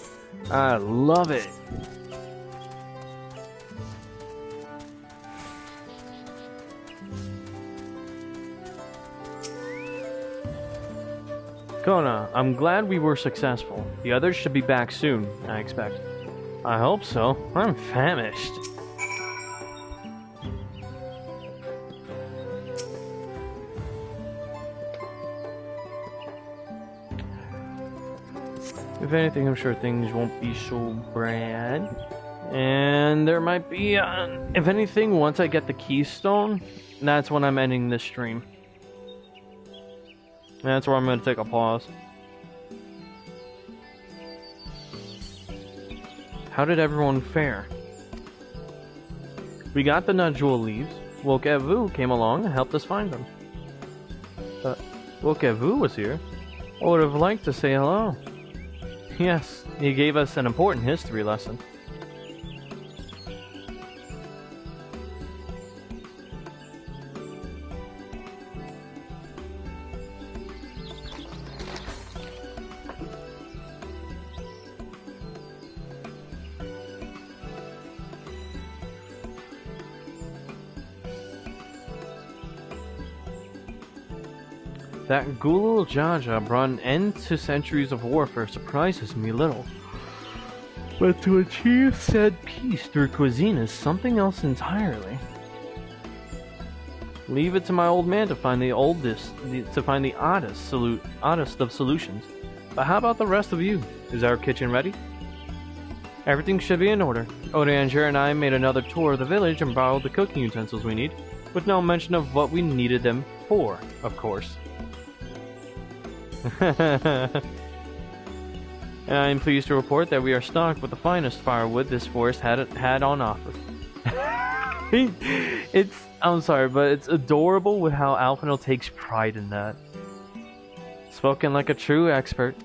I love it. Kona, I'm glad we were successful. The others should be back soon, I expect. I hope so. I'm famished. If anything, I'm sure things won't be so bad. And there might be, if anything, once I get the keystone, that's when I'm ending this stream. That's where I'm going to take a pause. How did everyone fare? We got the Najul leaves. Wokevu came along and helped us find them. Wokevu was here. I would have liked to say hello. Yes, he gave us an important history lesson. That Gulul Jaja brought an end to centuries of warfare surprises me little. But to achieve said peace through cuisine is something else entirely. Leave it to my old man to find the oddest of solutions. But how about the rest of you? Is our kitchen ready? Everything should be in order. Odeanger and I made another tour of the village and borrowed the cooking utensils we need, with no mention of what we needed them for, of course. And I am pleased to report that we are stocked with the finest firewood this forest had on offer. I'm sorry, but it's adorable with how Alphanil takes pride in that. Spoken like a true expert.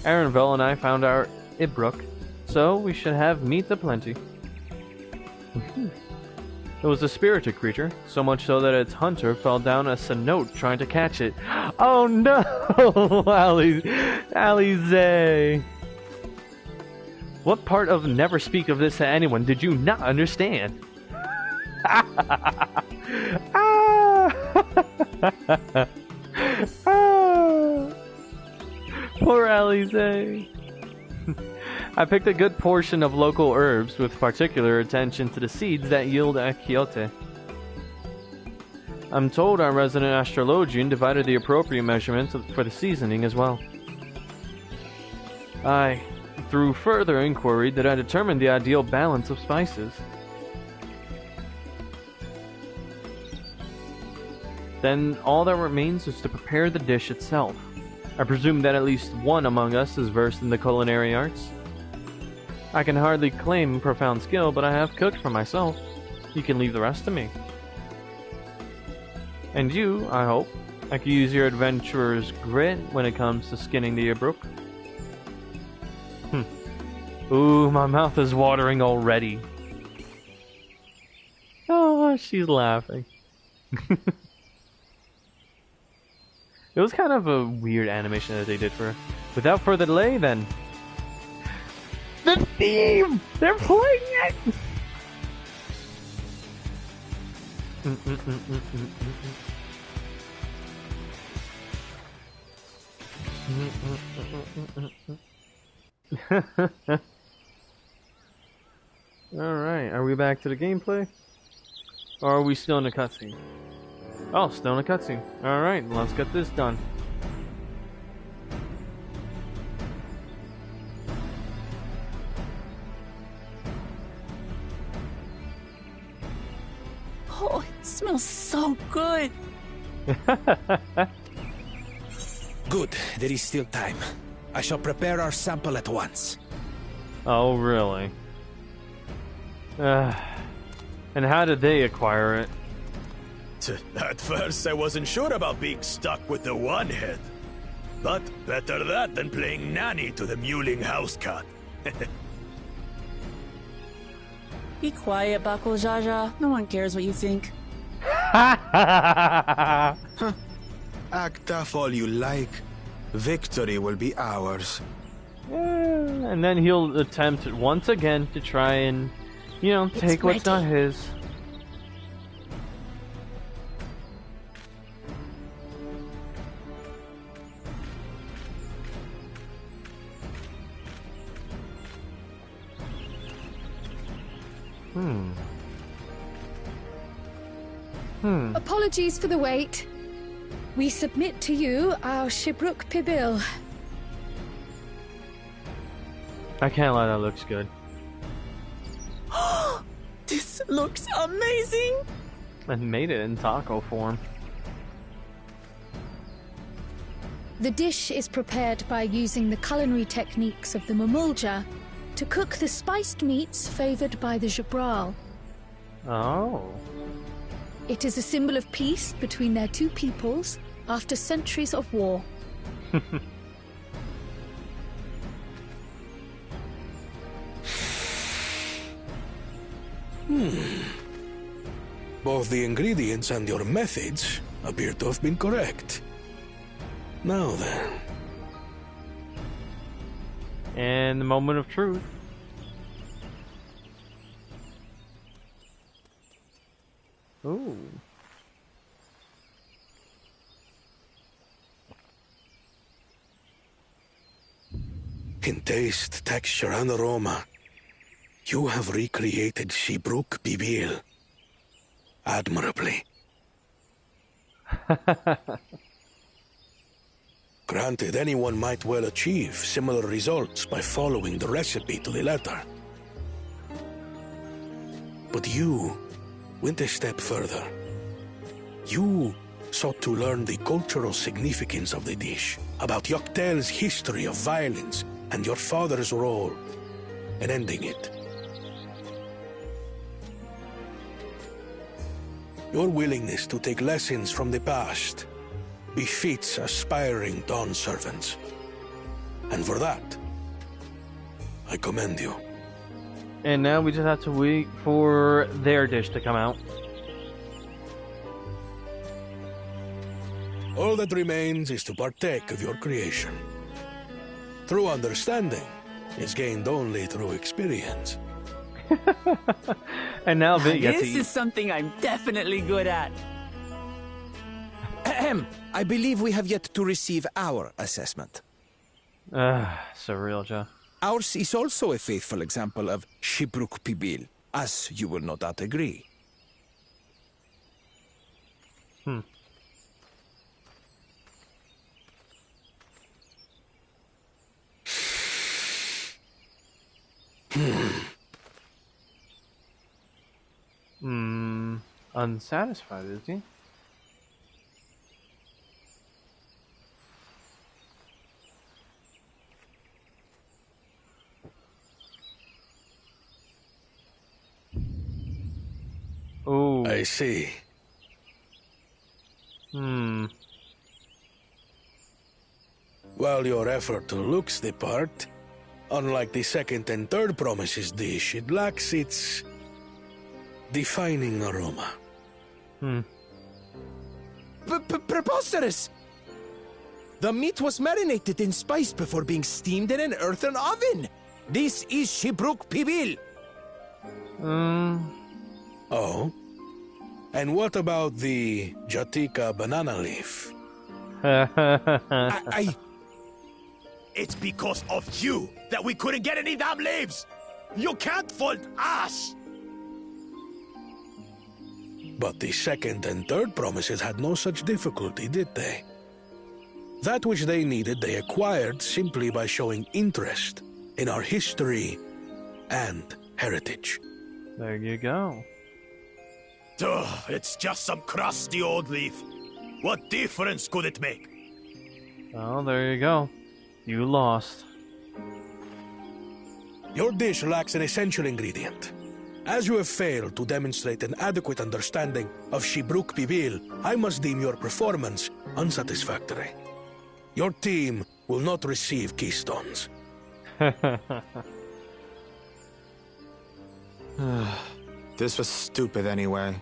Arenville and I found our Ibrook, so we should have meat aplenty. It was a spirited creature, so much so that its hunter fell down a cenote trying to catch it. Oh no! Alize! What part of never speak of this to anyone did you not understand? Poor Alize! I picked a good portion of local herbs, with particular attention to the seeds that yield achiote. I'm told our resident astrologian divided the appropriate measurements for the seasoning as well. Through further inquiry, did I determine the ideal balance of spices. Then all that remains is to prepare the dish itself. I presume that at least one among us is versed in the culinary arts. I can hardly claim profound skill, but I have cooked for myself. You can leave the rest to me. And you, I hope, I can use your adventurer's grit when it comes to skinning the Ibrook. Ooh, my mouth is watering already. Oh, she's laughing. It was kind of a weird animation that they did for her. Without further delay, then. The theme! They're playing it! Alright, are we back to the gameplay? Or are we still in the cutscene? Oh, still in the cutscene. Alright, let's get this done. Oh, it smells so good. Good, there is still time. I shall prepare our sample at once. Oh, really? And how did they acquire it? At first, I wasn't sure about being stuck with the one head. But better that than playing nanny to the mewling house cat. Be quiet, Bakul Jaja. No one cares what you think. Act tough all you like. Victory will be ours. And then he'll attempt once again to try and, you know, take what's not his. Apologies for the wait. We submit to you our Shibruk Pibil. I can't lie, that looks good. This looks amazing! And made it in taco form. The dish is prepared by using the culinary techniques of the Mamulja to cook the spiced meats favored by the Jabral. Oh. It is a symbol of peace between their two peoples after centuries of war. Both the ingredients and your methods appear to have been correct. Now then. And the moment of truth. Ooh. In taste, texture, and aroma, you have recreated Shibruk Pibil admirably. Granted, anyone might well achieve similar results by following the recipe to the letter. But you went a step further. You sought to learn the cultural significance of the dish, about Yoctel's history of violence and your father's role in ending it. Your willingness to take lessons from the past befits aspiring Dawn servants. And for that, I commend you. And now we just have to wait for their dish to come out. All that remains is to partake of your creation. True understanding is gained only through experience. And now Vinny gets to This eat. is something I'm definitely good at. Ahem. I believe we have yet to receive our assessment. Surreal, Joe. Ours is also a faithful example of Shibruk Pibil, as you will no doubt agree. Unsatisfied, is he? Oh. I see. While your effort looks the part, unlike the second and third promises dish, it lacks its defining aroma. Preposterous! The meat was marinated in spice before being steamed in an earthen oven. This is Shibruk Pibil. Oh? And what about the Jatika banana leaf? It's because of you that we couldn't get any damn leaves! You can't fault us! But the second and third promises had no such difficulty, did they? That which they needed they acquired simply by showing interest in our history and heritage. There you go. Ugh, it's just some crusty old leaf. What difference could it make? Well, there you go. You lost. Your dish lacks an essential ingredient. As you have failed to demonstrate an adequate understanding of Shibruk Pibil, I must deem your performance unsatisfactory. Your team will not receive keystones. This was stupid anyway.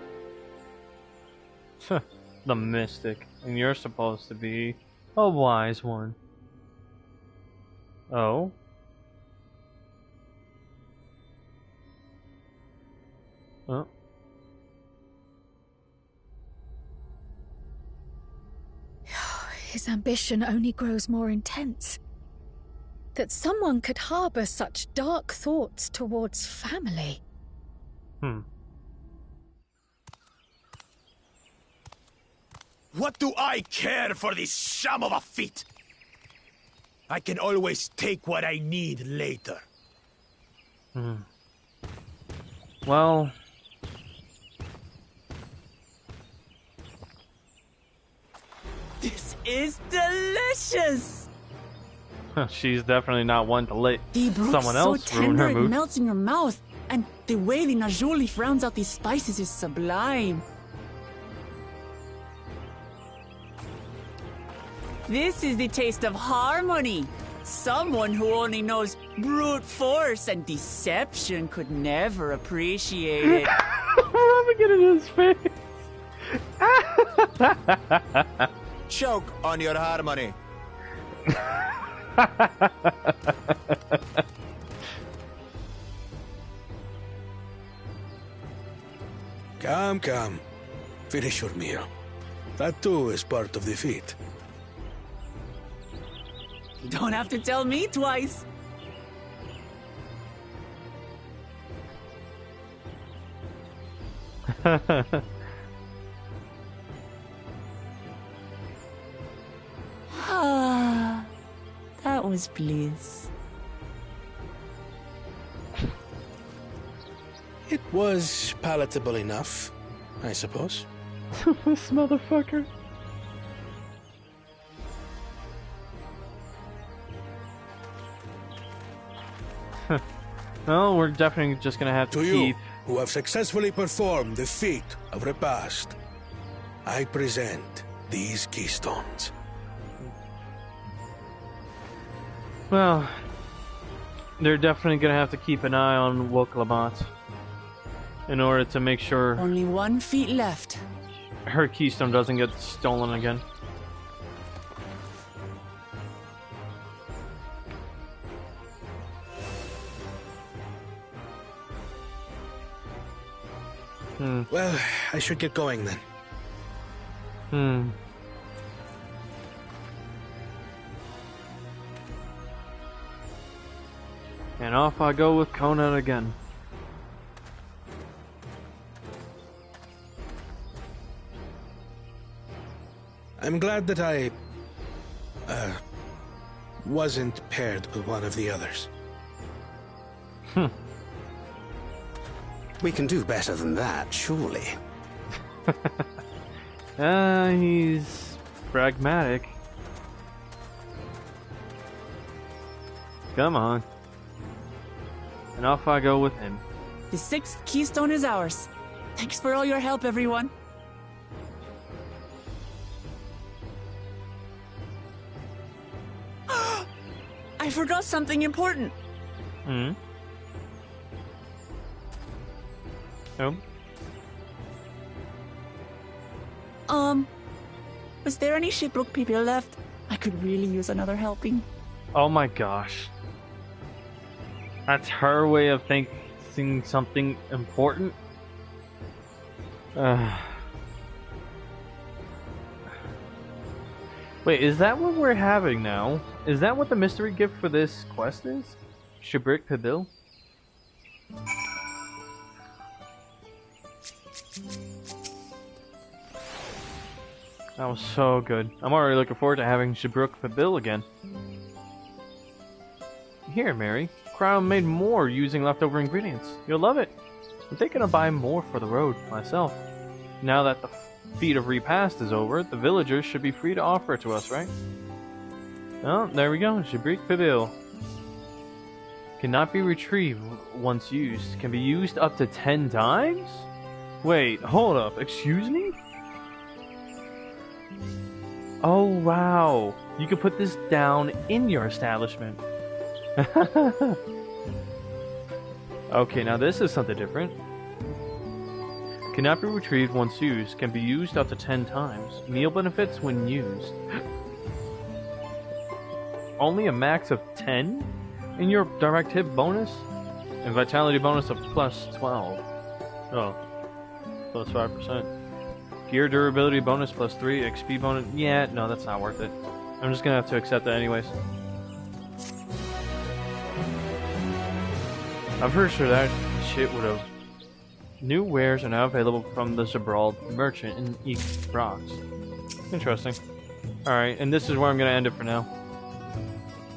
The mystic. And you're supposed to be a wise one. Oh? Oh. His ambition only grows more intense. That someone could harbor such dark thoughts towards family. What do I care for this sham of a feat? I can always take what I need later. Well... This is delicious! She's definitely not one to let The brook's someone else so ruin tender her it mood. melts in your mouth, and the way the Najuli rounds out these spices is sublime. This is the taste of harmony. Someone who only knows brute force and deception could never appreciate it. Rubbing it in his face. Choke on your harmony. Come, come. Finish your meal. That too is part of the feat. You don't have to tell me twice. Ah, that was bliss. It was palatable enough, I suppose. This motherfucker. Well, we're definitely just gonna have to To keep... you, who have successfully performed the feat of repast, I present these keystones. Well, they're definitely gonna have to keep an eye on Woklamat in order to make sure Only 1 feet left. her keystone doesn't get stolen again. Well, I should get going then. And off I go with Conan again. I'm glad that I wasn't paired with one of the others. We can do better than that, surely. He's pragmatic. Come on. And off I go with him. The 6th keystone is ours. Thanks for all your help, everyone. I forgot something important. Oh? Was there any Shipbrook people left? I could really use another helping. Oh my gosh. That's her way of thinking something important? Wait, is that what we're having now? Is that what the mystery gift for this quest is? Shibrik Padil? That was so good. I'm already looking forward to having Shibruk Padil again. Here, Mary. Crown made more using leftover ingredients. You'll love it. I'm thinking of buying more for the road myself. Now that the feat of repast is over, the villagers should be free to offer it to us, right? Oh, there we go. Shibrik Padil. Cannot be retrieved once used. Can be used up to 10 times? Wait, hold up. Excuse me? Oh, wow. You can put this down in your establishment. Okay, now this is something different. Cannot be retrieved once used. Can be used up to 10 times. Meal benefits when used. Only a max of 10? In your direct hit bonus? And vitality bonus of plus 12. Oh. Plus 5%. Gear durability bonus plus 3. XP bonus. Yeah, no, that's not worth it. I'm just gonna have to accept that anyways. I'm pretty sure that shit would have. New wares are now available from the Zabrald merchant in East Brox. Interesting. Alright, and this is where I'm gonna end it for now.